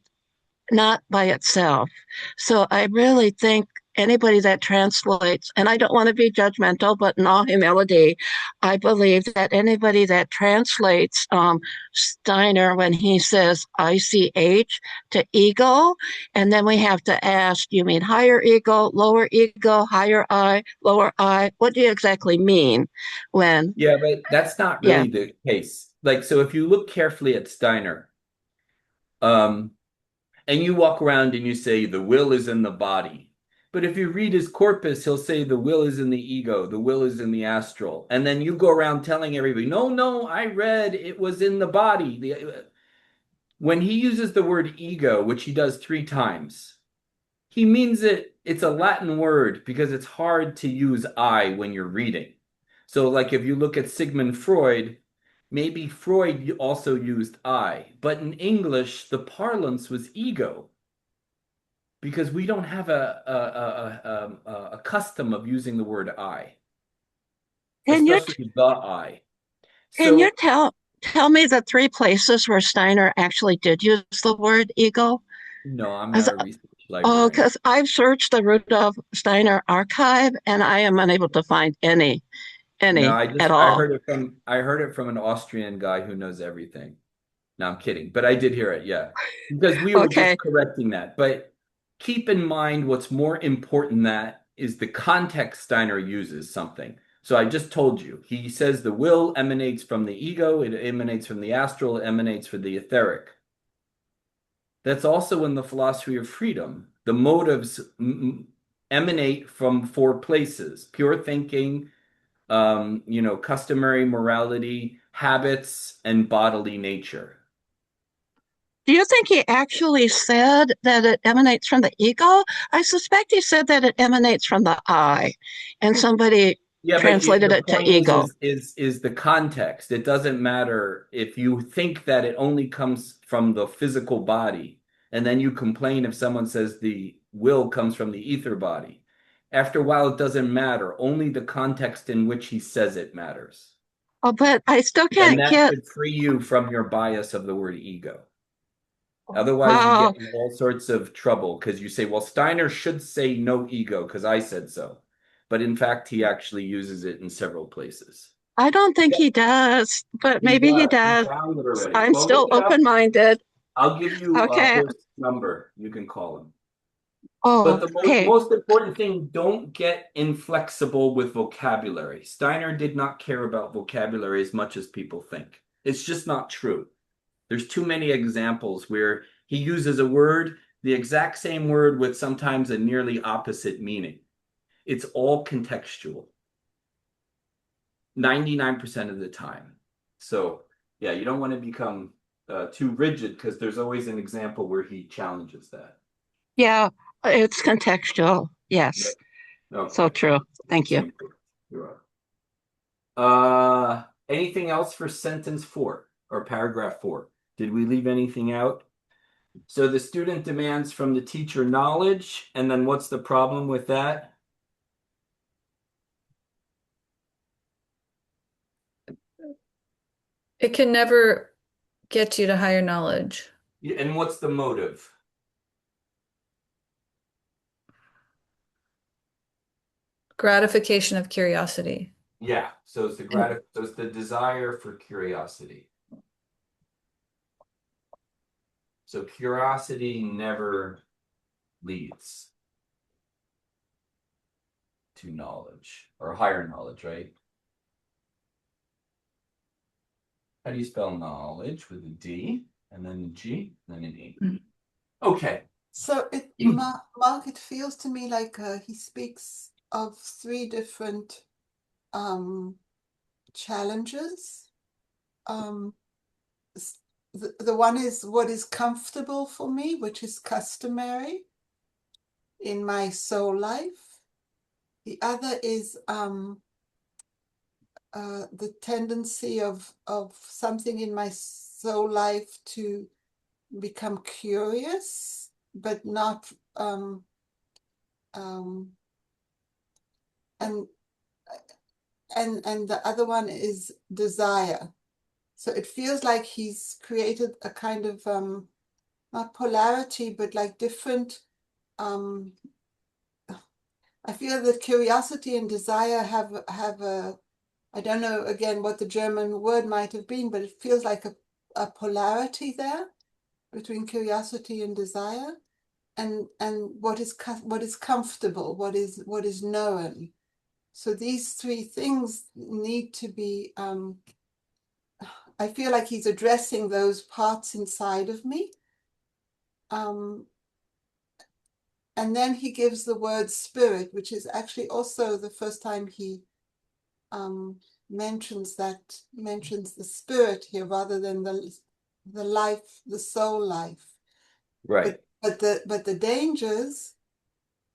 Speaker 2: not by itself. So I really think anybody that translates, and I don't want to be judgmental, but in all humility, I believe that anybody that translates Steiner when he says ICH to ego, and then we have to ask, you mean higher ego, higher I, lower I? What do you exactly mean when,
Speaker 1: Yeah, but that's not
Speaker 2: yeah,
Speaker 1: really the case. Like, so if you look carefully at Steiner, um, and you walk around and you say the will is in the body. But if you read his corpus, he'll say the will is in the ego, the will is in the astral. And then you go around telling everybody, no, no, I read it was in the body. When he uses the word ego, which he does 3 times, he means it's a Latin word because it's hard to use I when you're reading. So, like if you look at Sigmund Freud, maybe Freud also used I, but in English, the parlance was ego because we don't have a custom of using the word I,
Speaker 2: can you
Speaker 1: especially the I.
Speaker 2: can you
Speaker 1: So,
Speaker 2: tell me the three places where Steiner actually did use the word ego?
Speaker 1: no, I'm
Speaker 2: As
Speaker 1: not a research
Speaker 2: Oh,
Speaker 1: librarian.
Speaker 2: because I've searched the Rudolf Steiner archive and I am unable to find
Speaker 1: No,
Speaker 2: any at
Speaker 1: I
Speaker 2: all.
Speaker 1: heard it from an Austrian guy who knows everything. No, I'm kidding, but I did hear it, yeah. Because we were just
Speaker 2: Okay.
Speaker 1: correcting that. But keep in mind what's more important than that is the context Steiner uses something. So I just told you, he says the will emanates from the ego, it emanates from the astral, it emanates from the etheric. That's also in the philosophy of freedom. The motives emanate from 4 places: pure thinking, customary morality, habits, and bodily nature.
Speaker 2: Do you think he actually said that it emanates from the ego? I suspect he said that it emanates from the I, and somebody
Speaker 1: Yeah, but
Speaker 2: translated
Speaker 1: the
Speaker 2: it to
Speaker 1: point
Speaker 2: ego.
Speaker 1: is the context. It doesn't matter if you think that it only comes from the physical body, and then you complain if someone says the will comes from the ether body. After a while, it doesn't matter. Only the context in which he says it matters.
Speaker 2: Oh, but I still
Speaker 1: And
Speaker 2: can't
Speaker 1: that
Speaker 2: get,
Speaker 1: should free you from your bias of the word ego. Otherwise, you
Speaker 2: wow,
Speaker 1: get in all sorts of trouble because you say, well, Steiner should say no ego because I said so. But in fact, he actually uses it in several places.
Speaker 2: I don't think he does, but
Speaker 1: He
Speaker 2: maybe he
Speaker 1: does. He
Speaker 2: does.
Speaker 1: found it already.
Speaker 2: I'm
Speaker 1: Well, look
Speaker 2: still
Speaker 1: it up.
Speaker 2: open-minded.
Speaker 1: I'll give you
Speaker 2: Okay.
Speaker 1: Horst's number. You can call him. But
Speaker 2: Oh,
Speaker 1: the
Speaker 2: okay.
Speaker 1: most important thing, don't get inflexible with vocabulary. Steiner did not care about vocabulary as much as people think. It's just not true. There's too many examples where he uses a word, the exact same word with sometimes a nearly opposite meaning. It's all contextual, 99% of the time. So, yeah, you don't want to become too rigid because there's always an example where he challenges that.
Speaker 2: Yeah, it's contextual. Yes,
Speaker 1: Yep.
Speaker 2: so
Speaker 1: Okay.
Speaker 2: true. Thank you.
Speaker 1: Super. You're anything else for sentence 4 or paragraph 4? Did we leave anything out? So the student demands from the teacher knowledge, and then what's the problem with that?
Speaker 3: It can never get you to higher knowledge.
Speaker 1: And what's the motive?
Speaker 3: Gratification of curiosity.
Speaker 1: Yeah, so it's
Speaker 3: And
Speaker 1: so it's the desire for curiosity. So curiosity never leads to knowledge or higher knowledge, right? How do you spell knowledge? With a D and then a G and then an E. Okay.
Speaker 4: So Mark, it feels to me like he speaks of 3 different um, challenges. Um, the one is what is comfortable for me, which is customary in my soul life. The other is the tendency of something in my soul life to become curious, but not um, and and the other one is desire. So it feels like he's created a kind of not polarity, but like different. Um, I feel that curiosity and desire have a, I don't know again what the German word might have been, but it feels like a polarity there between curiosity and desire, and what is comfortable, what is known. So these three things need to be. I feel like he's addressing those parts inside of me. Um, and then he gives the word spirit, which is actually also the first time he um, mentions the spirit here rather than the life, the soul life.
Speaker 1: Right.
Speaker 4: But the dangers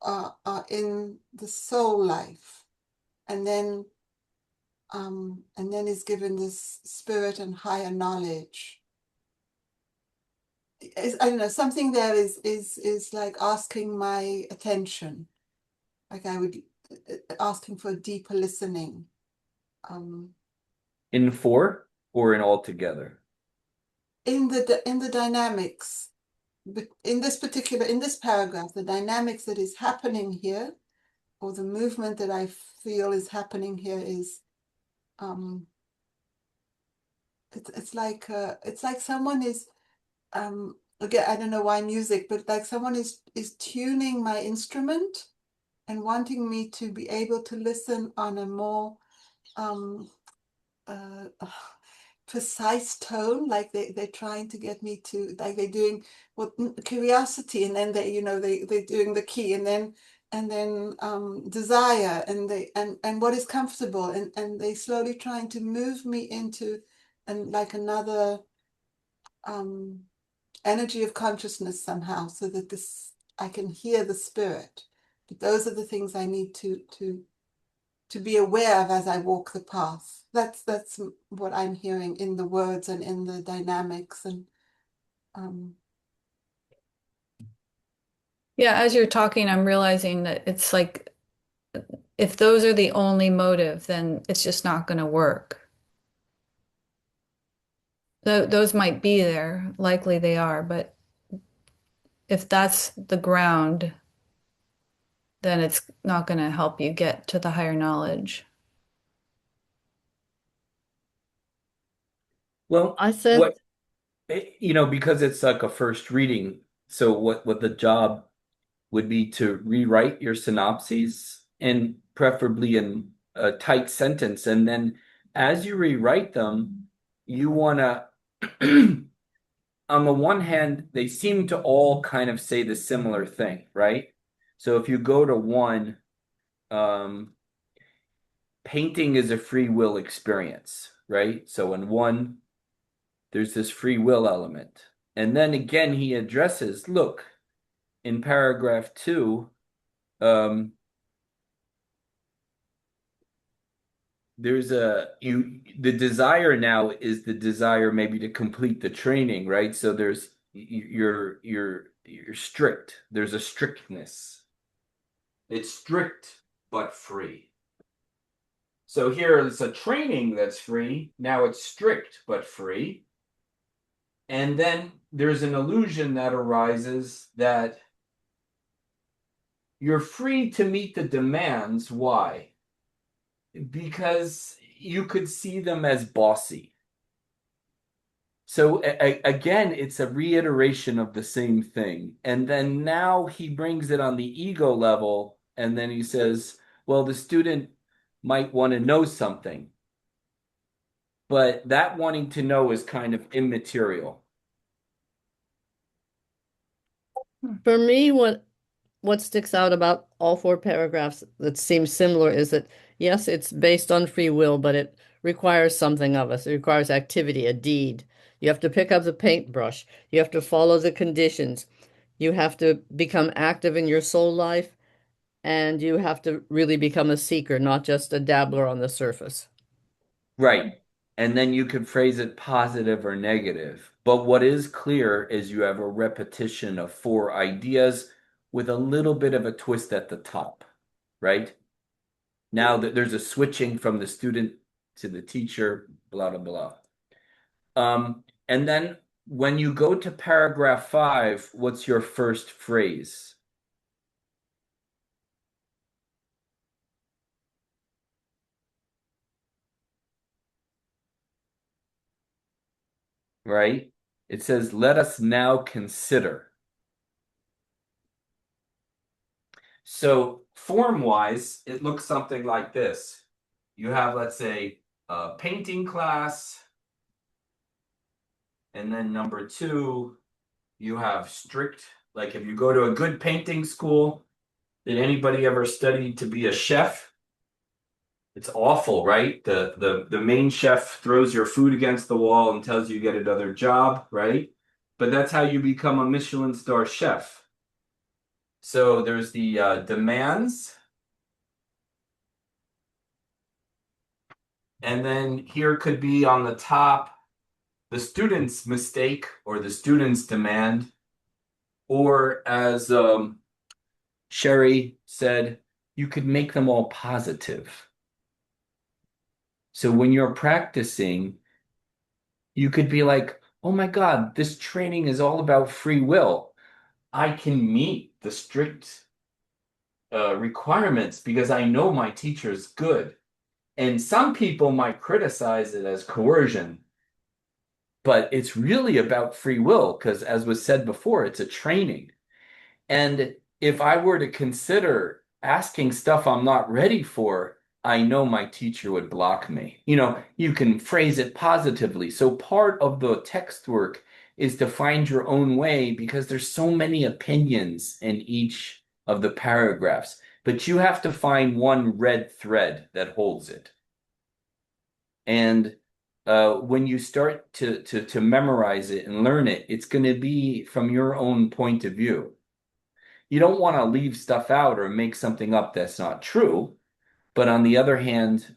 Speaker 4: are in the soul life, and then is given this spirit and higher knowledge. I don't know, something there is like asking my attention, like I would asking for deeper listening. Um,
Speaker 1: In four or in all together?
Speaker 4: in the dynamics, but in this paragraph, the dynamics that is happening here, or the movement that I feel is happening here is um it's like someone is again, I don't know why music, but like someone is tuning my instrument and wanting me to be able to listen on a more um uh, precise tone, like they're trying to get me to, like they're doing what curiosity, and then they're doing the key, and then desire, and what is comfortable, and they slowly trying to move me into and like another um energy of consciousness somehow, so that this I can hear the spirit. But those are the things I need to be aware of as I walk the path. That's what I'm hearing in the words and in the dynamics. And um,
Speaker 3: Yeah, as you're talking, I'm realizing that it's like if those are the only motive, then it's just not going to work. Those might be there, likely they are, but if that's the ground, then it's not going to help you get to the higher knowledge.
Speaker 1: Well,
Speaker 2: I said,
Speaker 1: what because it's like a first reading, so what the job would be to rewrite your synopses and preferably in a tight sentence. And then as you rewrite them, you want to, on the one hand, they seem to all kind of say the similar thing, right? So if you go to one, um, painting is a free will experience, right? So in one, there's this free will element. And then again, he addresses, look, in paragraph two, um, there's the desire now is the desire maybe to complete the training, right? So there's you're strict. There's a strictness. It's strict but free. So here it's a training that's free. Now it's strict but free. And then there's an illusion that arises that you're free to meet the demands. Why? Because you could see them as bossy. So again, it's a reiteration of the same thing. And then now he brings it on the ego level, and then he says, well, the student might want to know something, but that wanting to know is kind of immaterial.
Speaker 5: For me, what sticks out about all four paragraphs that seems similar is that yes, it's based on free will, but it requires something of us. It requires activity, a deed You have to pick up the paintbrush. You have to follow the conditions. You have to become active in your soul life, and you have to really become a seeker, not just a dabbler on the surface.
Speaker 1: Right. And then you could phrase it positive or negative. But what is clear is you have a repetition of four ideas with a little bit of a twist at the top, right? Now that there's a switching from the student to the teacher, blah, blah, blah. And then when you go to paragraph 5, what's your first phrase? Right? It says, let us now consider. So form-wise, it looks something like this. You have, let's say, a painting class, and then number 2, you have strict, like if you go to a good painting school, did anybody ever study to be a chef? It's awful, right? The main chef throws your food against the wall and tells you get another job, right? But that's how you become a Michelin star chef. So there's the demands. And then here could be on the top the student's mistake or the student's demand. Or as Sherry said, you could make them all positive. So when you're practicing, you could be like, oh my God, this training is all about free will. I can meet the strict requirements because I know my teacher's good. And some people might criticize it as coercion, but it's really about free will because, as was said before, it's a training. And if I were to consider asking stuff I'm not ready for, I know my teacher would block me. You can phrase it positively. So part of the text work is to find your own way because there's so many opinions in each of the paragraphs, but you have to find one red thread that holds it. And when you start to memorize it and learn it, it's going to be from your own point of view. You don't want to leave stuff out or make something up that's not true. But on the other hand,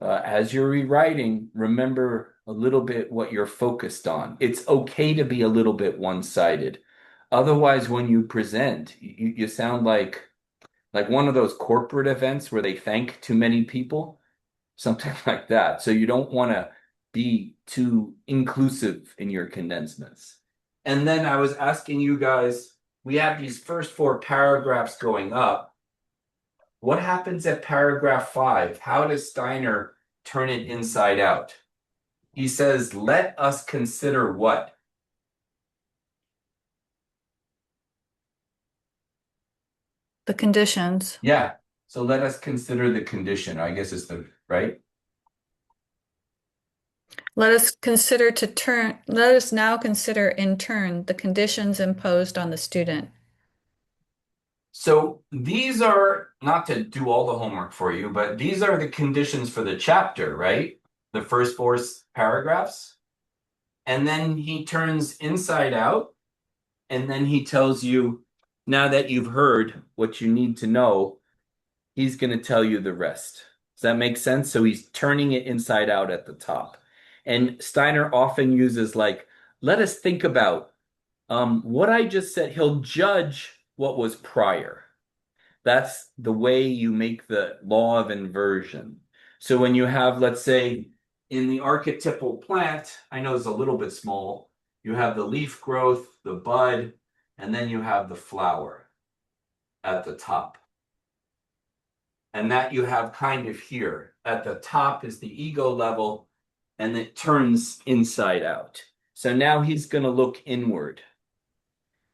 Speaker 1: as you're rewriting, remember a little bit what you're focused on. It's okay to be a little bit one-sided. Otherwise, when you present, you sound like one of those corporate events where they thank too many people, something like that. So you don't want to be too inclusive in your condensments. And then I was asking you guys, we have these first 4 paragraphs going up. What happens at paragraph 5? How does Steiner turn it inside out? He says, let us consider what?
Speaker 3: The conditions.
Speaker 1: Yeah. So let us consider the condition. I guess it's the right.
Speaker 3: Let us now consider in turn the conditions imposed on the student.
Speaker 1: So these are, not to do all the homework for you, but these are the conditions for the chapter, right? The first 4 paragraphs. And then he turns inside out, and then he tells you, now that you've heard what you need to know, he's going to tell you the rest. Does that make sense? So he's turning it inside out at the top. And Steiner often uses let us think about what I just said. He'll judge what was prior. That's the way you make the law of inversion. So when you have, let's say, in the archetypal plant, I know it's a little bit small, you have the leaf growth, the bud, and then you have the flower at the top. And that you have kind of here. At the top is the ego level, and it turns inside out. So now he's going to look inward.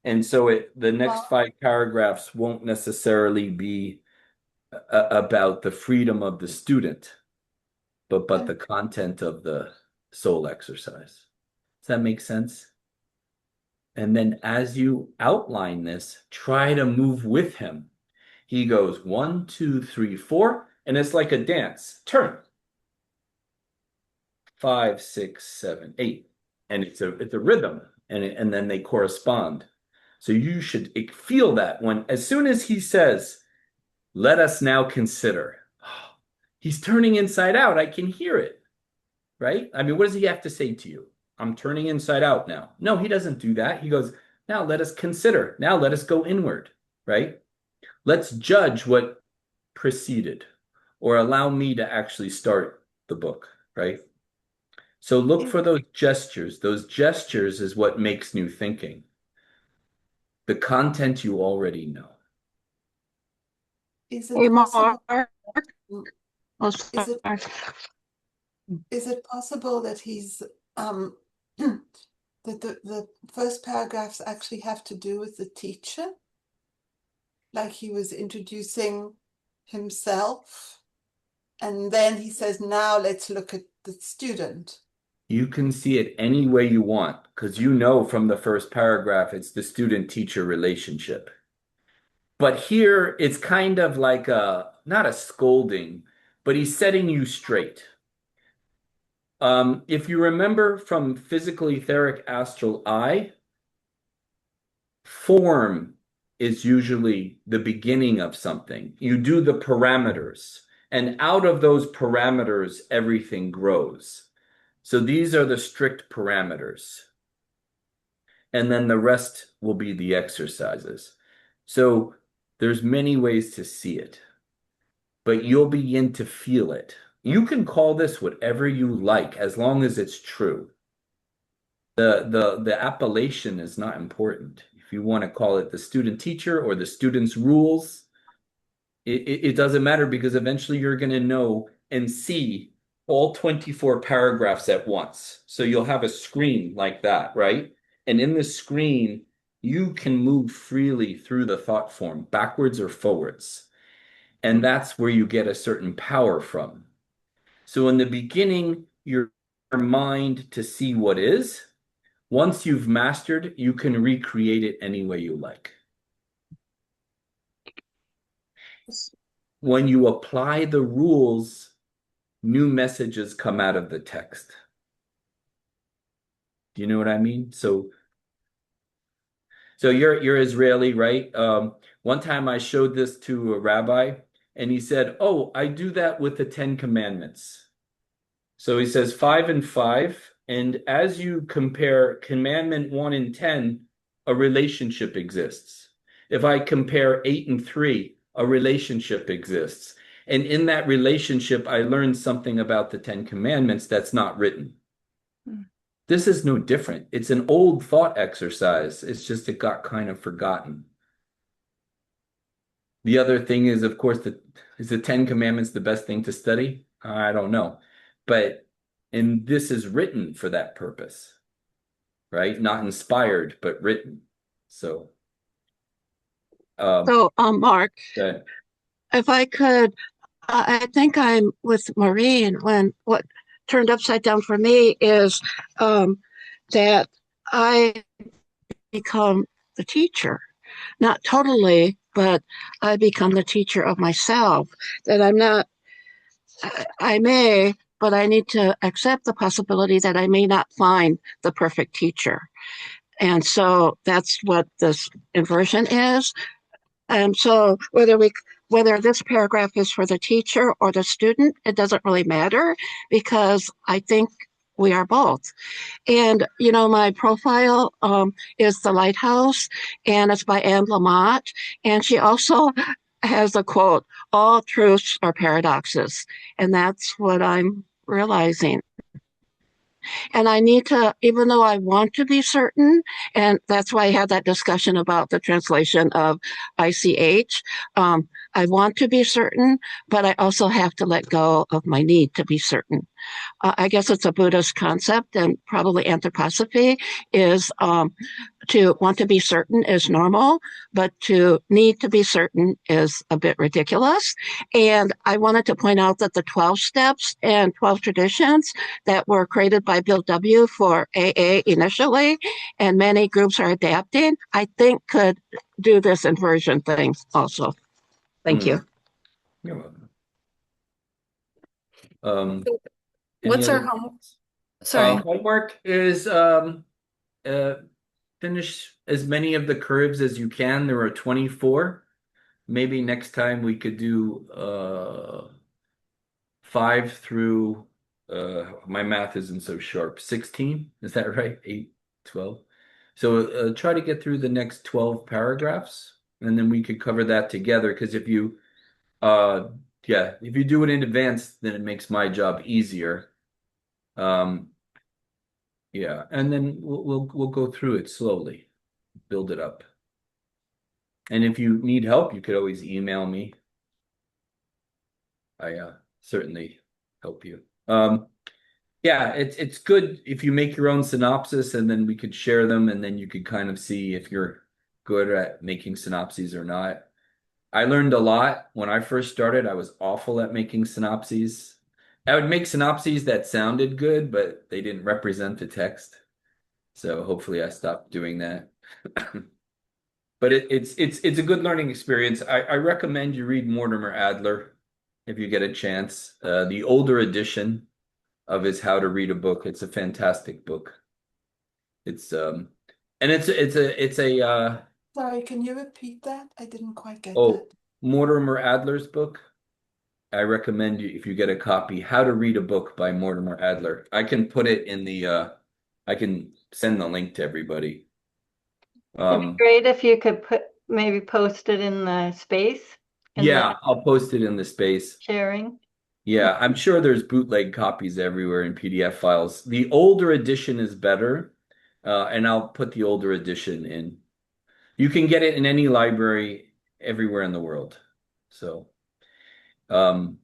Speaker 1: And so the next 5 paragraphs won't necessarily be about the freedom of the student, but the content of the soul exercise. Does that make sense? And then as you outline this, try to move with him. He goes 1, 2, 3, 4, and it's like a dance. Turn. 5, 6, 7, 8. and it's a rhythm, and then they correspond. So you should feel that when as soon as he says, "Let us now consider," he's turning inside out. I can hear it, right? I mean, what does he have to say to you? I'm turning inside out now. No, he doesn't do that. He goes, "Now let us consider. Now let us go inward," right? Let's judge what preceded, or allow me to actually start the book, right? So look
Speaker 4: Is,
Speaker 1: for those gestures. Those gestures is what makes new thinking. The content you already know.
Speaker 4: is
Speaker 2: Hey,
Speaker 4: it
Speaker 2: Mark.
Speaker 4: possible? mm,
Speaker 2: Oh,
Speaker 4: Is it
Speaker 2: sorry.
Speaker 4: is it possible that he's that the first paragraphs actually have to do with the teacher? Like he was introducing himself, and then he says, now let's look at the student.
Speaker 1: You can see it any way you want because you know from the first paragraph it's the student-teacher relationship. But here it's kind of like not a scolding, but he's setting you straight. If you remember from physical etheric astral eye, form is usually the beginning of something. You do the parameters, and out of those parameters, everything grows. So these are the strict parameters. And then the rest will be the exercises. So there's many ways to see it, but you'll begin to feel it. You can call this whatever you like as long as it's true. The appellation is not important. If you want to call it the student teacher or the student's rules, it doesn't matter because eventually you're going to know and see all 24 paragraphs at once. So you'll have a screen like that, right? And in the screen, you can move freely through the thought form, backwards or forwards. And that's where you get a certain power from. So in the beginning, your mind to see what is. Once you've mastered, you can recreate it any way you like. When you apply the rules, new messages come out of the text. Do you know what I mean? So you're Israeli, right? One time I showed this to a rabbi, and he said, "Oh, I do that with the Ten Commandments." So he says 5 and 5, and as you compare Commandment 1 and 10, a relationship exists. If I compare 8 and 3, a relationship exists. And in that relationship, I learned something about the Ten Commandments that's not written. This is no different. It's an old thought exercise. It's just it got kind of forgotten. The other thing is, of course, is the Ten Commandments the best thing to study? I don't know. And this is written for that purpose, right? Not inspired, but written. So, um,
Speaker 2: So, Mark,
Speaker 1: okay.
Speaker 2: if I could, I think I'm with Maureen when what turned upside down for me is that I become the teacher. Not totally, but I become the teacher of myself. That I'm not, I may, but I need to accept the possibility that I may not find the perfect teacher. And so that's what this inversion is. And so whether this paragraph is for the teacher or the student, it doesn't really matter because I think we are both. And my profile is the Lighthouse, and it's by Anne Lamott, and she also has a quote: "All truths are paradoxes," and that's what I'm realizing. And I need to, even though I want to be certain, and that's why I had that discussion about the translation of ICH. I want to be certain, but I also have to let go of my need to be certain. I guess it's a Buddhist concept, and probably anthroposophy is to want to be certain is normal, but to need to be certain is a bit ridiculous. And I wanted to point out that the 12 steps and 12 traditions that were created by Bill W. for AA initially, and many groups are adapting, I think could do this inversion thing also. Thank you.
Speaker 1: You're welcome. Any
Speaker 3: What's our
Speaker 1: other?
Speaker 3: Sorry.
Speaker 1: Homework is uh, finish as many of the curves as you can. There are 24. Maybe next time we could do 5 through my math isn't so sharp. 16, is that right? 8, 12. So try to get through the next 12 paragraphs, and then we could cover that together. Because if you yeah, if you do it in advance, then it makes my job easier. Um, yeah, and then we'll go through it slowly, build it up. And if you need help, you could always email me. I certainly help you. Yeah, it's good if you make your own synopsis and then we could share them and then you could kind of see if you're good at making synopses or not. I learned a lot when I first started. I was awful at making synopses. I would make synopses that sounded good, but they didn't represent the text. So hopefully I stopped doing that. But it's a good learning experience. I recommend you read Mortimer Adler if you get a chance. The older edition of his How to Read a Book. It's a fantastic book. It's and it's a
Speaker 4: Sorry, can you repeat that? I didn't quite get
Speaker 1: oh,
Speaker 4: that.
Speaker 1: Mortimer Adler's book. I recommend you if you get a copy, How to Read a Book by Mortimer Adler. I can put it in the I can send the link to everybody.
Speaker 6: It'd be
Speaker 1: Um
Speaker 6: great if you could maybe post it in the space in the
Speaker 1: yeah, I'll post it in the space.
Speaker 6: sharing.
Speaker 1: Yeah, I'm sure there's bootleg copies everywhere in PDF files. The older edition is better, and I'll put the older edition in. You can get it in any library everywhere in the world. So, um,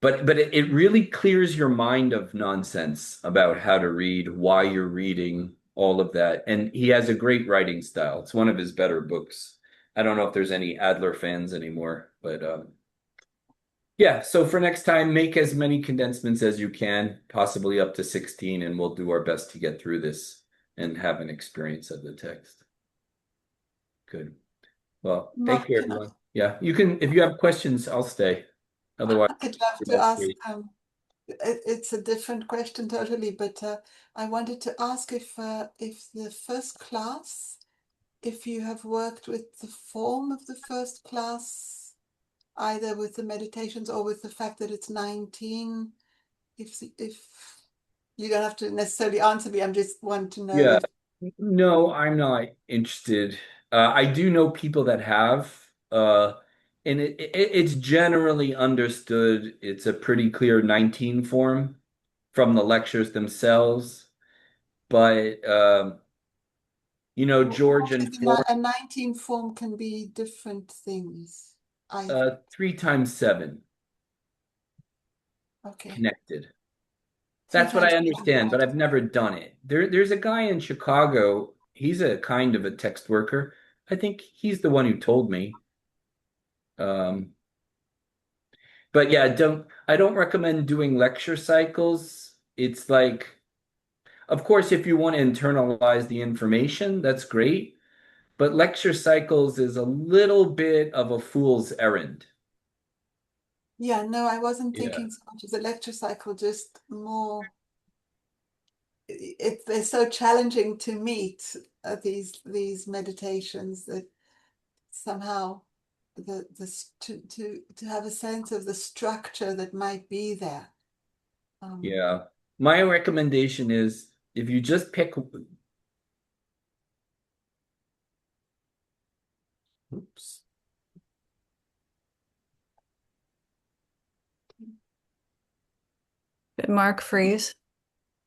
Speaker 1: but it really clears your mind of nonsense about how to read, why you're reading, all of that. And he has a great writing style. It's one of his better books. I don't know if there's any Adler fans anymore, but yeah, so for next time, make as many condensed as you can, possibly up to 16, and we'll do our best to get through this and have an experience of the text. Good. Well, thank
Speaker 4: Mark,
Speaker 1: you,
Speaker 4: can I,
Speaker 1: everyone. Yeah, you can, if you have questions, I'll stay. Otherwise,
Speaker 4: I'd love
Speaker 1: we're
Speaker 4: to
Speaker 1: all
Speaker 4: ask,
Speaker 1: free.
Speaker 4: it's a different question totally, but I wanted to ask if the first class, if you have worked with the form of the first class, either with the meditations or with the fact that it's 19, if you don't have to necessarily answer me, I'm just want to know
Speaker 1: Yeah,
Speaker 4: if
Speaker 1: no, I'm not interested. I do know people that have, and it's generally understood. It's a pretty clear 19 form from the lectures themselves. But George and Florence,
Speaker 4: a 19 form can be different things. I
Speaker 1: 3 times 7
Speaker 4: Okay,
Speaker 1: connected.
Speaker 4: three
Speaker 1: That's what
Speaker 4: times
Speaker 1: I
Speaker 4: seven,
Speaker 1: understand, but
Speaker 4: right?
Speaker 1: I've never done it. There's a guy in Chicago. He's a kind of a text worker. I think he's the one who told me. Um, but yeah, I don't recommend doing lecture cycles. It's like, of course, if you want to internalize the information, that's great. But lecture cycles is a little bit of a fool's errand.
Speaker 4: Yeah, no, I wasn't
Speaker 1: Yeah.
Speaker 4: thinking so much of the lecture cycle, just more they're so challenging to meet these meditations that somehow to have a sense of the structure that might be there. Um,
Speaker 1: Yeah. My recommendation is if you just pick, oops.
Speaker 3: Did Mark freeze?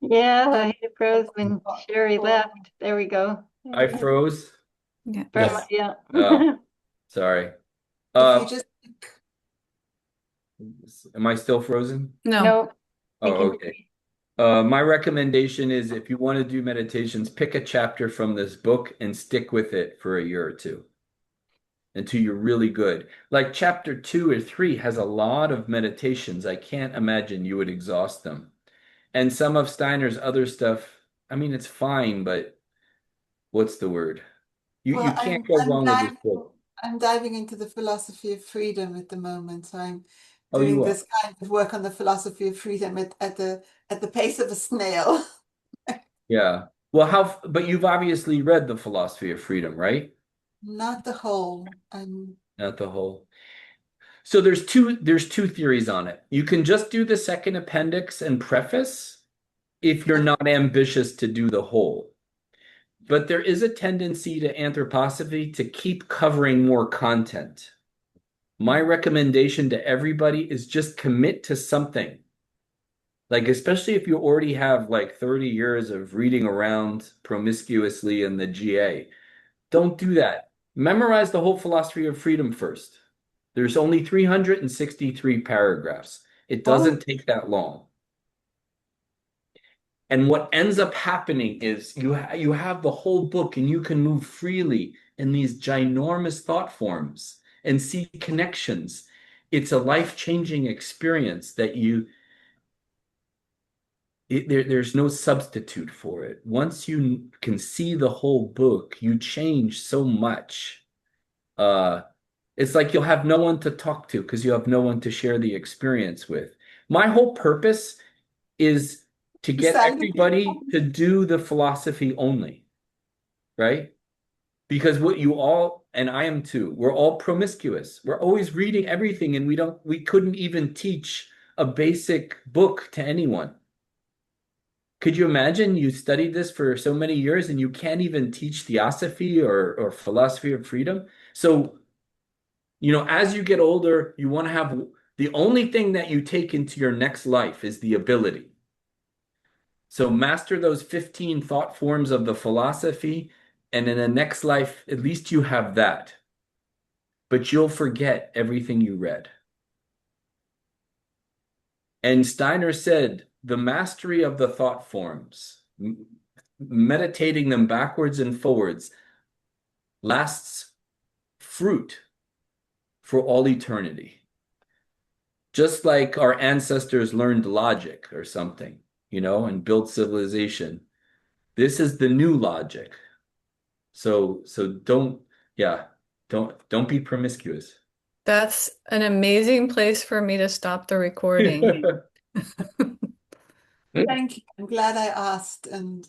Speaker 6: Yeah, he froze when
Speaker 4: or-
Speaker 6: Sherry
Speaker 4: or-
Speaker 6: left. There we go.
Speaker 1: I froze.
Speaker 3: Yeah.
Speaker 6: From, yeah.
Speaker 1: Oh, sorry.
Speaker 4: if you
Speaker 1: Uh,
Speaker 4: just
Speaker 1: am I still frozen?
Speaker 3: No.
Speaker 6: No, I
Speaker 1: Oh,
Speaker 6: can.
Speaker 1: okay. My recommendation is if you want to do meditations, pick a chapter from this book and stick with it for a year or two until you're really good. Like chapter 2 or 3 has a lot of meditations. I can't imagine you would exhaust them. And some of Steiner's other stuff, I mean, it's fine, but what's the word? You
Speaker 4: well,
Speaker 1: can't go wrong with this book.
Speaker 4: I'm diving into the philosophy of freedom at the moment, so I'm
Speaker 1: Oh, you
Speaker 4: doing
Speaker 1: are.
Speaker 4: this kind of work on the philosophy of freedom at the pace of a snail.
Speaker 1: Yeah. Well, but you've obviously read The Philosophy of Freedom, right?
Speaker 4: Not the whole. I'm
Speaker 1: Not the whole. So there's two theories on it. You can just do the second appendix and preface if you're not ambitious to do the whole. But there is a tendency to anthroposophy to keep covering more content. My recommendation to everybody is just commit to something. Like, especially if you already have like 30 years of reading around promiscuously in the GA, don't do that. Memorize the whole philosophy of freedom first. There's only 363 paragraphs. It
Speaker 4: oh,
Speaker 1: doesn't take that long. And what ends up happening is you have the whole book and you can move freely in these ginormous thought forms and see connections. It's a life-changing experience that there's no substitute for it. Once you can see the whole book, you change so much. Uh, it's like you'll have no one to talk to because you have no one to share the experience with. My whole purpose is to get
Speaker 4: Silent.
Speaker 1: everybody to do the philosophy only, right? Because what you all, and I am too, we're all promiscuous. We're always reading everything and we couldn't even teach a basic book to anyone. Could you imagine you studied this for so many years and you can't even teach theosophy or philosophy of freedom? So, as you get older, you want to have the only thing that you take into your next life is the ability. So master those 15 thought forms of the philosophy, and in the next life, at least you have that. But you'll forget everything you read. And Steiner said the mastery of the thought forms, meditating them backwards and forwards, lasts fruit for all eternity. Just like our ancestors learned logic or something, and built civilization. This is the new logic. So yeah, don't be promiscuous.
Speaker 3: That's an amazing place for me to stop the recording.
Speaker 4: Thank you. I'm glad I asked, and